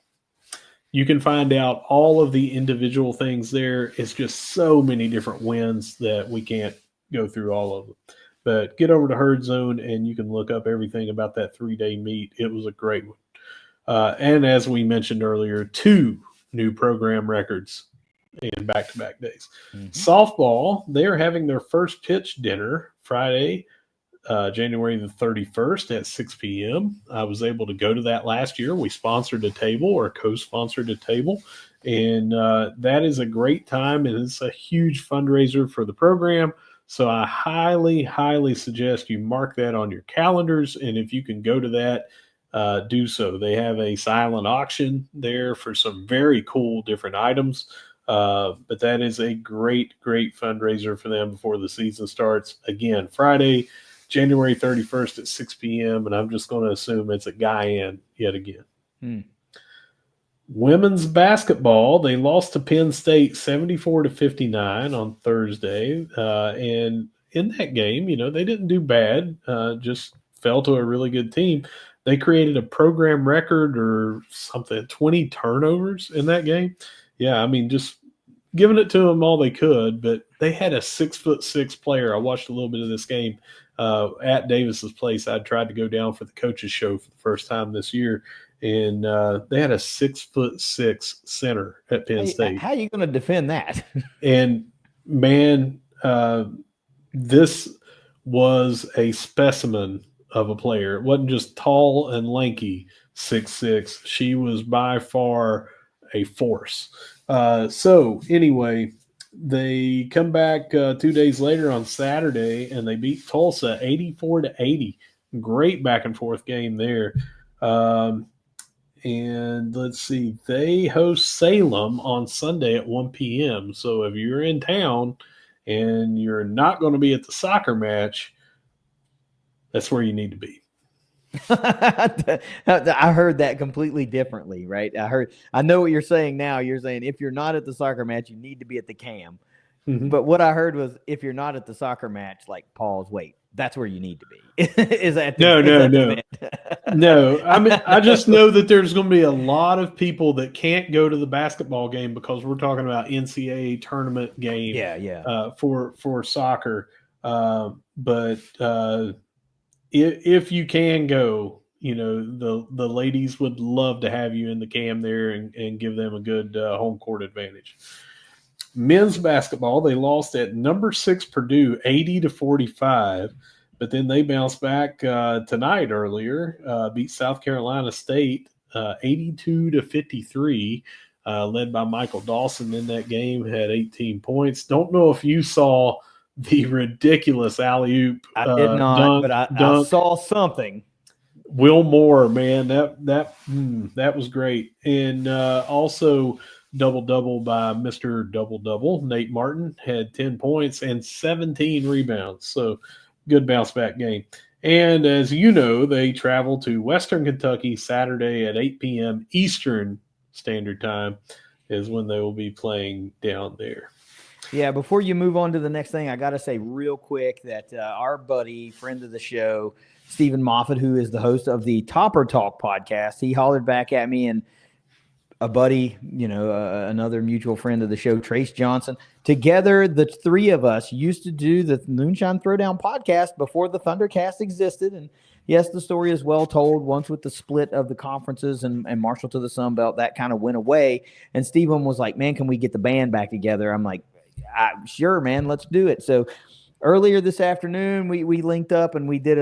B: You can find out all of the individual things there. It's just so many different wins that we can't go through all of them. But get over to Herd Zone and you can look up everything about that 3-day meet. It was a great one. And as we mentioned earlier, 2 new program records in back-to-back days. Mm-hmm. Softball, they are having their first pitch dinner Friday, January the 31st at 6 p.m. I was able to go to that last year. We sponsored a table or co-sponsored a table, and that is a great time, and it's a huge fundraiser for the program. So I highly, highly suggest you mark that on your calendars, and if you can go to that, do so. They have a silent auction there for some very cool different items, but that is a great, great fundraiser for them before the season starts. Again, Friday, January 31st at 6 p.m., and I'm just going to assume it's at Guyan yet again. Women's basketball, they lost to Penn State 74-59 on Thursday, and in that game, they didn't do bad, just fell to a really good team. They created a program record or something, 20 turnovers in that game. Yeah, I mean, just giving it to them all they could, but they had a 6'6" player. I watched a little bit of this game at Davis's place. I tried to go down for the coaches show for the first time this year, and they had a 6'6" center at Penn State.
A: How are you going to defend that?
B: And man, this was a specimen of a player. It wasn't just tall and lanky 6'6". She was by far a force. So anyway, they come back 2 days later on Saturday and they beat Tulsa 84-80. Great back and forth game there. And let's see, they host Salem on Sunday at 1 p.m. So if you're in town and you're not going to be at the soccer match, that's where you need to be.
A: I heard that completely differently, right? I know what you're saying now. You're saying if you're not at the soccer match, you need to be at the cam. Mm-hmm. But what I heard was if you're not at the soccer match, like pause, wait, that's where you need to be. Is that
B: no. No, I mean, I just know that there's going to be a lot of people that can't go to the basketball game because we're talking about NCAA tournament game.
A: Yeah.
B: For soccer. But if you can go, the ladies would love to have you in the cam there and give them a good home court advantage. Men's basketball, they lost at number 6 Purdue 80-45, but then they bounced back tonight earlier, beat South Carolina State 82-53, led by Michael Dawson in that game, had 18 points. Don't know if you saw the ridiculous alley-oop
A: I did not, but I saw something.
B: Will Moore, man, that was great. And also double-double by Mr. Double-Double. Nate Martin had 10 points and 17 rebounds. So good bounce-back game. And as you know, they travel to Western Kentucky Saturday at 8 p.m. Eastern Standard Time is when they will be playing down there.
A: Yeah, before you move on to the next thing, I got to say real quick that our buddy, friend of the show, Stephen Moffitt, who is the host of the Topper Talk podcast, he hollered back at me, and a buddy, another mutual friend of the show, Trace Johnson. Together, the three of us used to do the Moonshine Throwdown podcast before the ThunderCast existed. And yes, the story is well told. Once with the split of the conferences and Marshall to the Sun Belt, that kind of went away. And Stephen was like, man, can we get the band back together? I'm like, sure, man, let's do it. So earlier this afternoon, we linked up and we did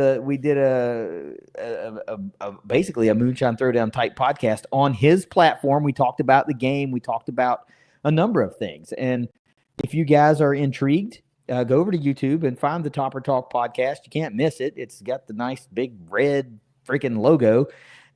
A: basically a Moonshine Throwdown type podcast on his platform. We talked about the game. We talked about a number of things. And if you guys are intrigued, go over to YouTube and find the Topper Talk podcast. You can't miss it. It's got the nice big red freaking logo.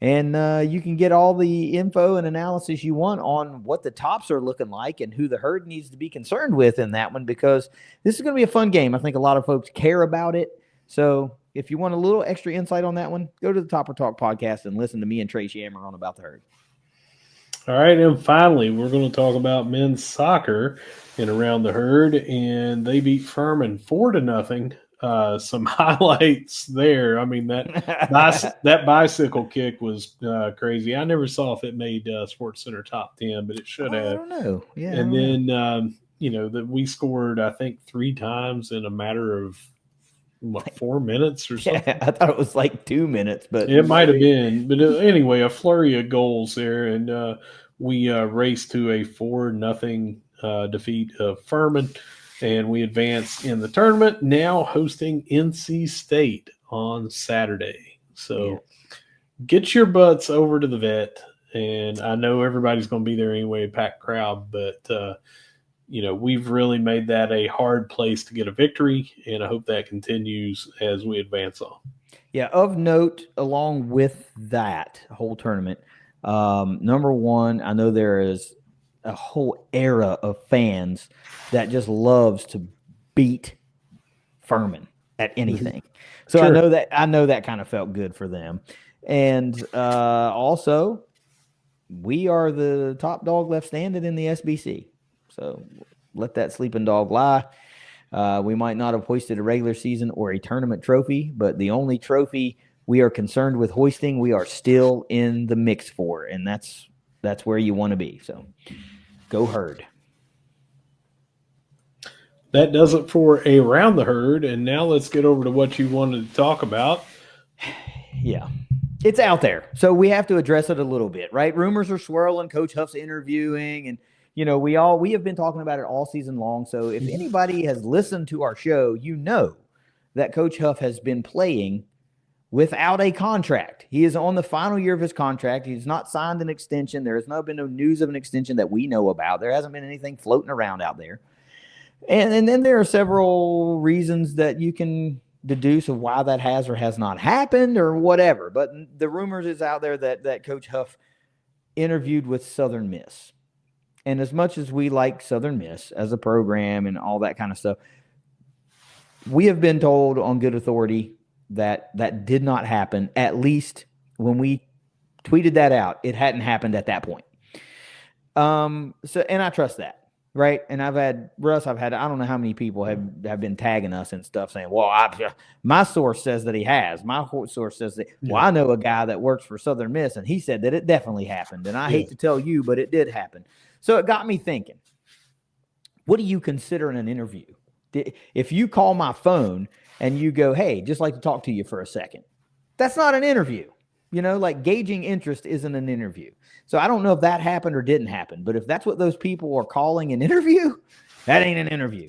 A: And you can get all the info and analysis you want on what the tops are looking like and who the herd needs to be concerned with in that one, because this is going to be a fun game. I think a lot of folks care about it. So if you want a little extra insight on that one, go to the Topper Talk podcast and listen to me and Trace yammer on about the herd.
B: All right, and finally, we're going to talk about men's soccer and around the herd, and they beat Furman 4-0. Some highlights there. I mean, that bicycle kick was crazy. I never saw if it made Sports Center top 10, but it should have.
A: I don't know. Yeah.
B: And then that we scored, I think, 3 times in a matter of 4 minutes or something.
A: Yeah, I thought it was like 2 minutes, but
B: it might have been. But anyway, a flurry of goals there, and we raced to a 4-0 defeat of Furman. And we advance in the tournament, now hosting NC State on Saturday. So get your butts over to the vet. And I know everybody's going to be there anyway, packed crowd. But, we've really made that a hard place to get a victory. And I hope that continues as we advance on.
A: Yeah, of note, along with that whole tournament, number one, I know there is a whole era of fans that just loves to beat Furman at anything. So sure. I know that kind of felt good for them. And also, we are the top dog left standing in the SBC. So let that sleeping dog lie. We might not have hoisted a regular season or a tournament trophy, but the only trophy we are concerned with hoisting, we are still in the mix for, and that's where you want to be. So go herd.
B: That does it for Around the Herd, and now let's get over to what you wanted to talk about.
A: Yeah, it's out there, so we have to address it a little bit, right? Rumors are swirling. Coach Huff's interviewing, and we have been talking about it all season long. So if anybody has listened to our show, you know that Coach Huff has been playing without a contract. He is on the final year of his contract. He's not signed an extension. There has been no news of an extension that we know about. There hasn't been anything floating around out there. And then there are several reasons that you can deduce of why that has or has not happened or whatever. But the rumors is out there that Coach Huff interviewed with Southern Miss. And as much as we like Southern Miss as a program and all that kind of stuff, we have been told on good authority that did not happen. At least when we tweeted that out, it hadn't happened at that point. And I trust that. Right. And I don't know how many people have been tagging us and stuff saying, well, my source says that he has. My source says that, well, I know a guy that works for Southern Miss and he said that it definitely happened. And I hate to tell you, but it did happen. So it got me thinking, what do you consider in an interview? If you call my phone and you go, hey, just like to talk to you for a second. That's not an interview. Like gauging interest isn't an interview. So I don't know if that happened or didn't happen, but if that's what those people are calling an interview, that ain't an interview,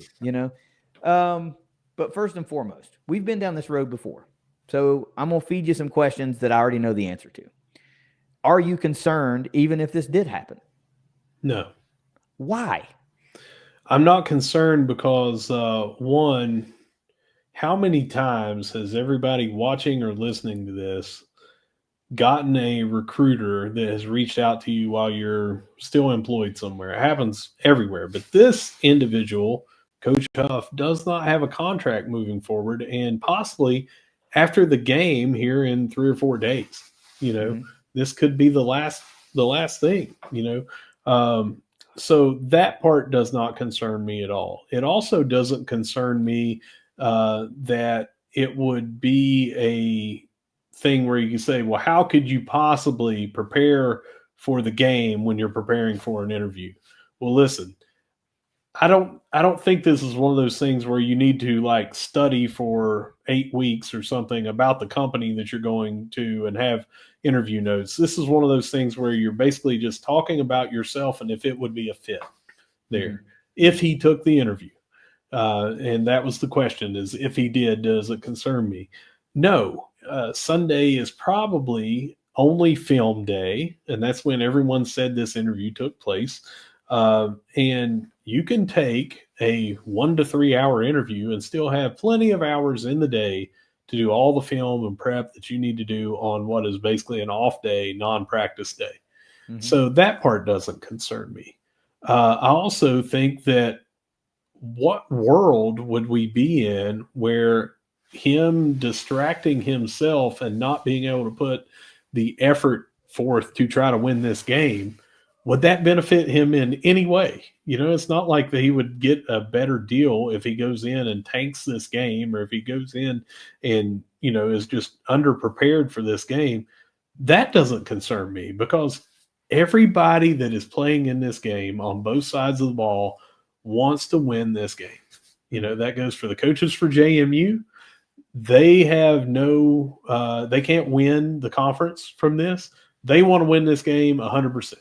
A: But first and foremost, we've been down this road before. So I'm going to feed you some questions that I already know the answer to. Are you concerned even if this did happen?
B: No.
A: Why?
B: I'm not concerned because, one, how many times has everybody watching or listening to this gotten a recruiter that has reached out to you while you're still employed somewhere? It happens everywhere. But this individual, Coach Huff, does not have a contract moving forward, and possibly after the game here in 3 or 4 days. This could be the last thing. So that part does not concern me at all. It also doesn't concern me that it would be a thing where you can say, well, how could you possibly prepare for the game when you're preparing for an interview? Well, listen, I don't think this is one of those things where you need to like study for 8 weeks or something about the company that you're going to and have interview notes. This is one of those things where you're basically just talking about yourself and if it would be a fit there. Mm-hmm. If he took the interview, and that was the question, is if he did, does it concern me? No. Sunday is probably only film day, and that's when everyone said this interview took place. And you can take a 1 to 3 hour interview and still have plenty of hours in the day to do all the film and prep that you need to do on what is basically an off day, non-practice day. Mm-hmm. So that part doesn't concern me. I also think that what world would we be in where him distracting himself and not being able to put the effort forth to try to win this game, would that benefit him in any way? It's not like that he would get a better deal if he goes in and tanks this game, or if he goes in and, is just underprepared for this game. That doesn't concern me, because everybody that is playing in this game on both sides of the ball wants to win this game. That goes for the coaches for JMU. They have they can't win the conference from this. They want to win this game 100%.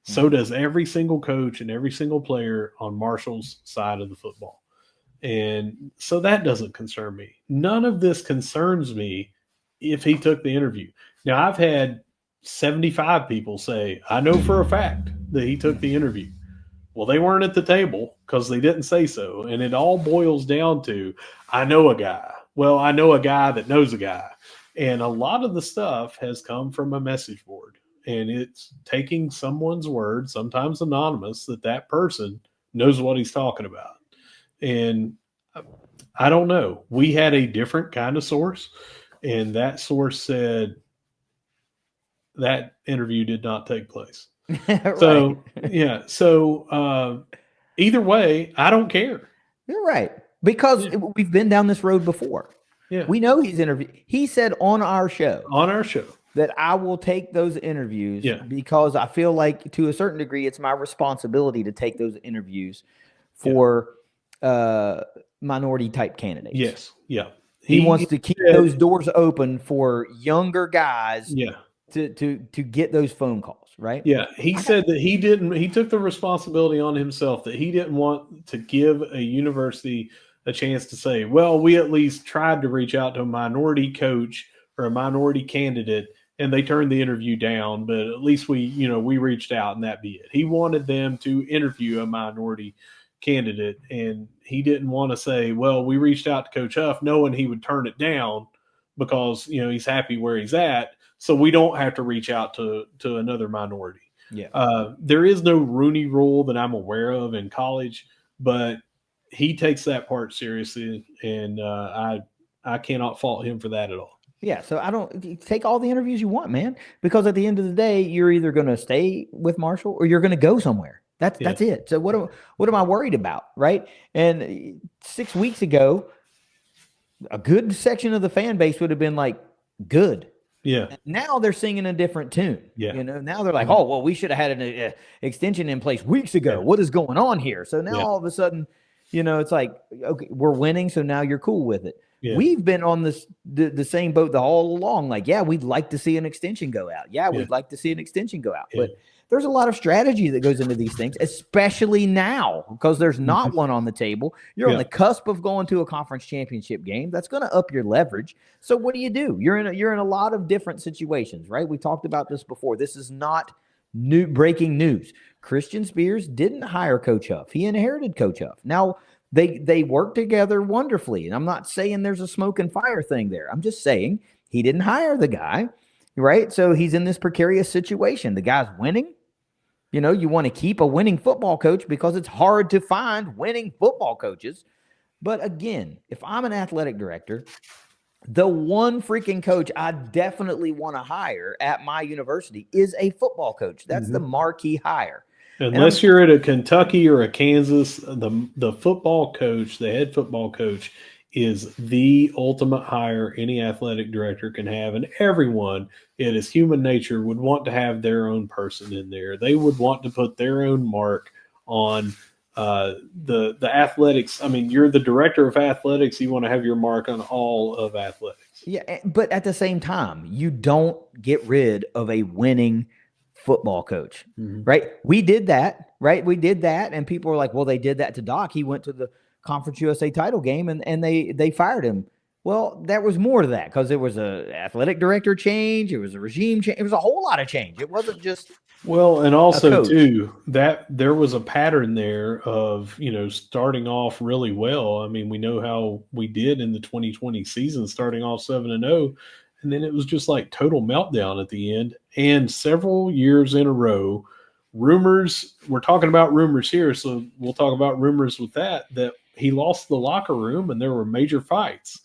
B: So does every single coach and every single player on Marshall's side of the football. And so that doesn't concern me. None of this concerns me if he took the interview. Now, I've had 75 people say, I know for a fact that he took the interview. Well, they weren't at the table because they didn't say so. And it all boils down to, I know a guy. Well, I know a guy that knows a guy. And a lot of the stuff has come from a message board. And it's taking someone's word, sometimes anonymous, that person knows what he's talking about. And I don't know. We had a different kind of source, and that source said that interview did not take place. Right. So, yeah. So either way, I don't care.
A: You're right. Because we've been down this road before.
B: Yeah.
A: We know he's interviewed. He said on our show. That I will take those interviews because I feel like to a certain degree, it's my responsibility to take those interviews for minority type candidates.
B: Yes. Yeah.
A: He wants to keep those doors open for younger guys to get those phone calls, right?
B: Yeah. He said that he took the responsibility on himself that he didn't want to give a university a chance to say, well, we at least tried to reach out to a minority coach or a minority candidate, and they turned the interview down, but at least we reached out and that be it. He wanted them to interview a minority candidate, and he didn't want to say, well, we reached out to Coach Huff knowing he would turn it down because, he's happy where he's at. So we don't have to reach out to another minority.
A: Yeah.
B: There is no Rooney Rule that I'm aware of in college, but he takes that part seriously, and I cannot fault him for that at all.
A: Yeah, so I don't take all the interviews you want, man, because at the end of the day, you're either going to stay with Marshall or you're going to go somewhere. That's it. So what am I worried about, right? And 6 weeks ago, a good section of the fan base would have been like, good.
B: Yeah.
A: And now they're singing a different tune.
B: Yeah.
A: Now they're like, oh, well, we should have had an extension in place weeks ago. Yeah. What is going on here? So now all of a sudden, it's like, okay, we're winning, so now you're cool with it.
B: Yeah.
A: We've been on the same boat the all along. Like, yeah, we'd like to see an extension go out. Yeah, we'd like to see an extension go out. But there's a lot of strategy that goes into these things, especially now, because there's not one on the table. You're on the cusp of going to a conference championship game. That's going to up your leverage. So what do? You're in a lot of different situations, right? We talked about this before. This is not new breaking news. Christian Spears didn't hire Coach Huff. He inherited Coach Huff. Now, they work together wonderfully. And I'm not saying there's a smoke and fire thing there. I'm just saying he didn't hire the guy, right? So he's in this precarious situation. The guy's winning. You know, you want to keep a winning football coach because it's hard to find winning football coaches. But again, if I'm an athletic director, the one freaking coach I definitely want to hire at my university is a football coach. That's the marquee hire.
B: Unless you're at a Kentucky or a Kansas, the football coach, the head football coach, is the ultimate hire any athletic director can have. And everyone, it is human nature, would want to have their own person in there. They would want to put their own mark on the athletics. I mean, you're the director of athletics. You want to have your mark on all of athletics.
A: Yeah, but at the same time, you don't get rid of a winning football coach, right? We did that, right? We did that, and people were like, well, they did that to Doc. He went to the Conference USA title game, and they fired him. Well, there was more to that because it was a athletic director change. It was a regime change. It was a whole lot of change. It wasn't just
B: and also too that there was a pattern there of starting off really well. I mean, we know how we did in the 2020 season, starting off 7-0. And then it was just like total meltdown at the end. And several years in a row, rumors, we're talking about rumors here, so we'll talk about rumors with that he lost the locker room and there were major fights,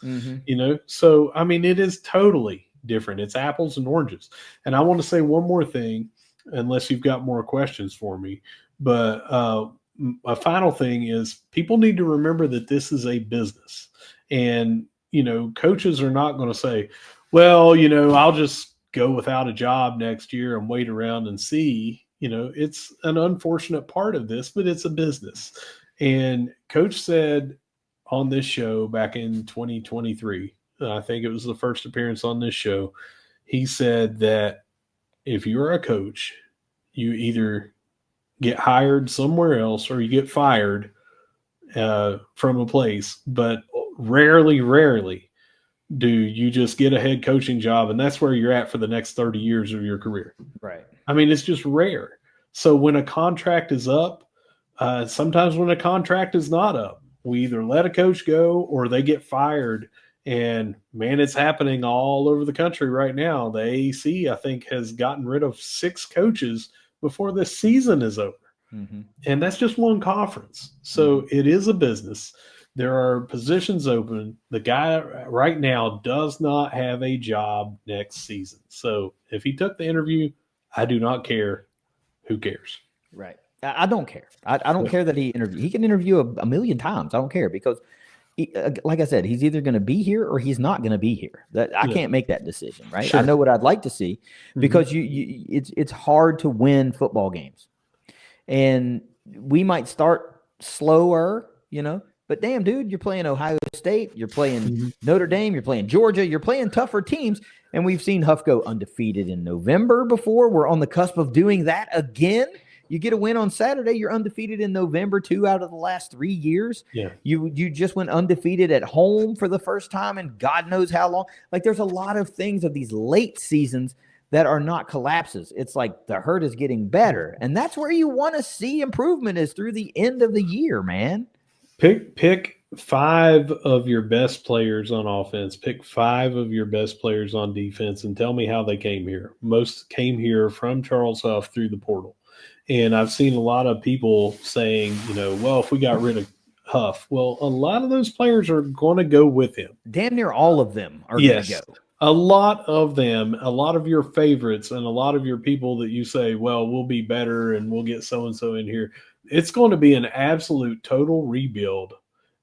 B: So, I mean, it is totally different. It's apples and oranges. And I want to say one more thing, unless you've got more questions for me. But a final thing is people need to remember that this is a business. And, coaches are not going to say, well, I'll just go without a job next year and wait around and see. It's an unfortunate part of this, but it's a business. And Coach said on this show back in 2023, I think it was the first appearance on this show, he said that if you're a coach, you either get hired somewhere else or you get fired from a place, but rarely do you just get a head coaching job and that's where you're at for the next 30 years of your career.
A: Right.
B: I mean, it's just rare. So when a contract is up, sometimes when a contract is not up, we either let a coach go or they get fired. And man, it's happening all over the country right now. The AAC, I think, has gotten rid of 6 coaches before the season is over. And that's just one conference. So it is a business. There are positions open. The guy right now does not have a job next season. So if he took the interview, I do not care. Who cares?
A: Right. I don't care. I don't care that he interviewed. He can interview a million times. I don't care because, like I said, he's either going to be here or he's not going to be here. I can't make that decision, right? Sure. I know what I'd like to see because it's hard to win football games. And we might start slower, but damn, dude, you're playing Ohio State, you're playing Notre Dame, you're playing Georgia, you're playing tougher teams. And we've seen Huff go undefeated in November before. We're on the cusp of doing that again. You get a win on Saturday, you're undefeated in November 2 out of the last 3 years. Yeah. You just went undefeated at home for the first time in God knows how long. Like there's a lot of things of these late seasons that are not collapses. It's like the herd is getting better. And that's where you want to see improvement is through the end of the year, man.
B: Pick 5 of your best players on offense. Pick 5 of your best players on defense and tell me how they came here. Most came here from Charles Huff through the portal. And I've seen a lot of people saying, well, if we got rid of Huff, well, a lot of those players are going to go with him.
A: Damn near all of them are going to go.
B: A lot of them, a lot of your favorites and a lot of your people that you say, well, we'll be better and we'll get so-and-so in here. It's going to be an absolute total rebuild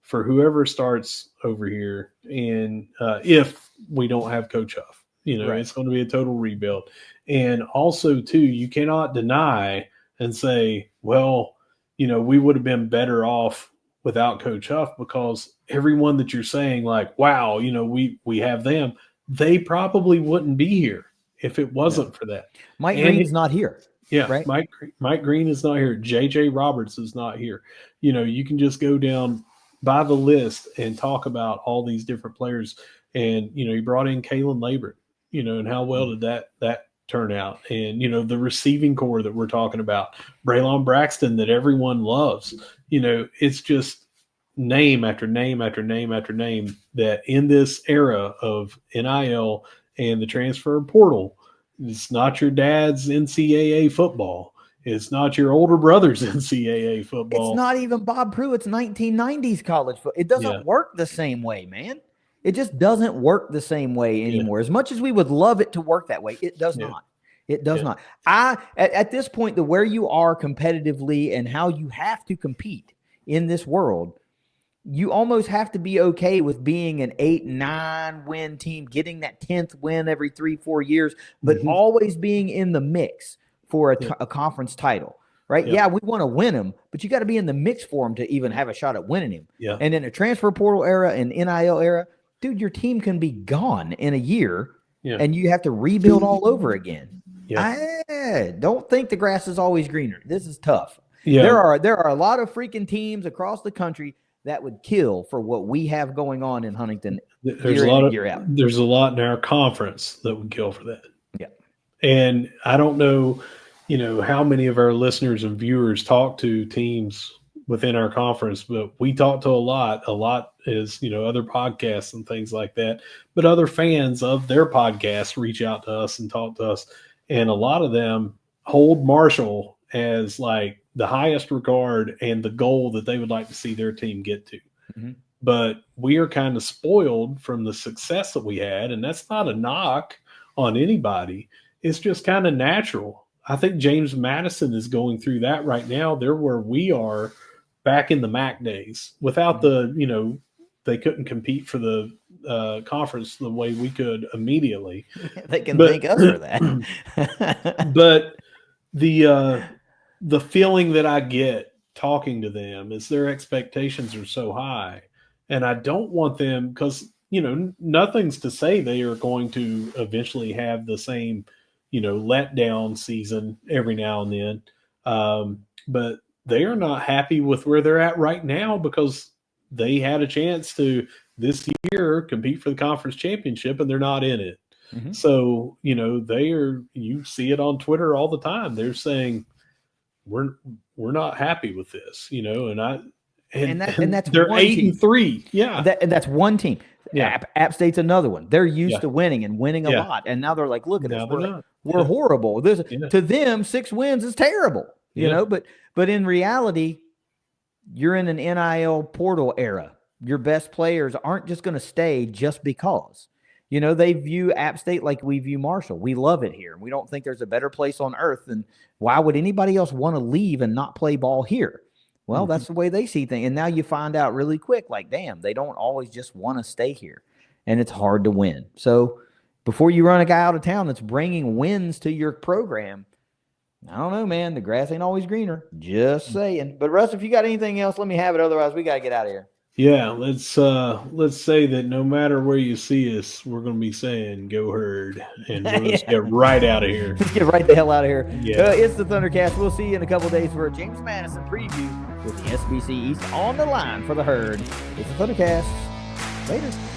B: for whoever starts over here. And if we don't have Coach Huff, It's going to be a total rebuild. And also, too, you cannot deny and say, well, we would have been better off without Coach Huff, because everyone that you're saying, like, wow, we have them, they probably wouldn't be here if it wasn't for that.
A: Mike Green's not here.
B: Yeah,
A: right?
B: Mike Green is not here. J.J. Roberts is not here. You can just go down by the list and talk about all these different players. And, you brought in Kalen Labert, and how well did that turn out? And, the receiving core that we're talking about, Braylon Braxton, that everyone loves. It's just name after name after name after name that in this era of NIL and the transfer portal, it's not your dad's NCAA football. It's not your older brother's NCAA football.
A: It's not even Bob Pruitt's 1990s college football. It doesn't work the same way, man. It just doesn't work the same way anymore. As much as we would love it to work that way, it does not. It does not. At this point, where you are competitively and how you have to compete in this world, you almost have to be okay with being an 8-9 win team, getting that 10th win every 3-4 years, but always being in the mix for a conference title, right? Yeah, we want to win them, but you got to be in the mix for them to even have a shot at winning him.
B: Yeah.
A: And in a transfer portal era and NIL era, dude, your team can be gone in a year, and you have to rebuild all over again. Yeah. I don't think the grass is always greener. This is tough. Yeah. There are a lot of freaking teams across the country that would kill for what we have going on in Huntington.
B: There's a lot in our conference that would kill for that.
A: Yeah.
B: And I don't know, how many of our listeners and viewers talk to teams within our conference, but we talk to a lot. A lot is, other podcasts and things like that. But other fans of their podcasts reach out to us and talk to us. And a lot of them hold Marshall as like the highest regard and the goal that they would like to see their team get to. Mm-hmm. But we are kind of spoiled from the success that we had. And that's not a knock on anybody. It's just kind of natural. I think James Madison is going through that right now. They're where we are back in the MAC days without the, they couldn't compete for the conference the way we could immediately.
A: They can thank us for that.
B: But the feeling that I get talking to them is their expectations are so high. And I don't want them, because, nothing's to say they are going to eventually have the same, letdown season every now and then. But they are not happy with where they're at right now, because they had a chance to this year compete for the conference championship and they're not in it. Mm-hmm. So, you see it on Twitter all the time. They're saying, we're not happy with this, and that's they're 8-3. Yeah.
A: And that's one team. Yeah. App State's another one. They're used to winning and winning a lot. And now they're like, look at us. We're horrible. To them, 6 wins is terrible, you know, but in reality, you're in an NIL portal era. Your best players aren't just going to stay just because. They view App State like we view Marshall. We love it here. We don't think there's a better place on earth. And why would anybody else want to leave and not play ball here? Well, that's the way they see things. And now you find out really quick, like, damn, they don't always just want to stay here. And it's hard to win. So before you run a guy out of town that's bringing wins to your program, I don't know, man. The grass ain't always greener. Just saying. But, Russ, if you got anything else, let me have it. Otherwise, we got to get out of here.
B: Yeah, let's say that no matter where you see us, we're going to be saying "Go Herd," and we'll just get right out of here.
A: Let's get right the hell out of here. Yeah. It's the ThunderCast. We'll see you in a couple of days for a James Madison preview with the SBC East on the line for the Herd. It's the ThunderCast. Later.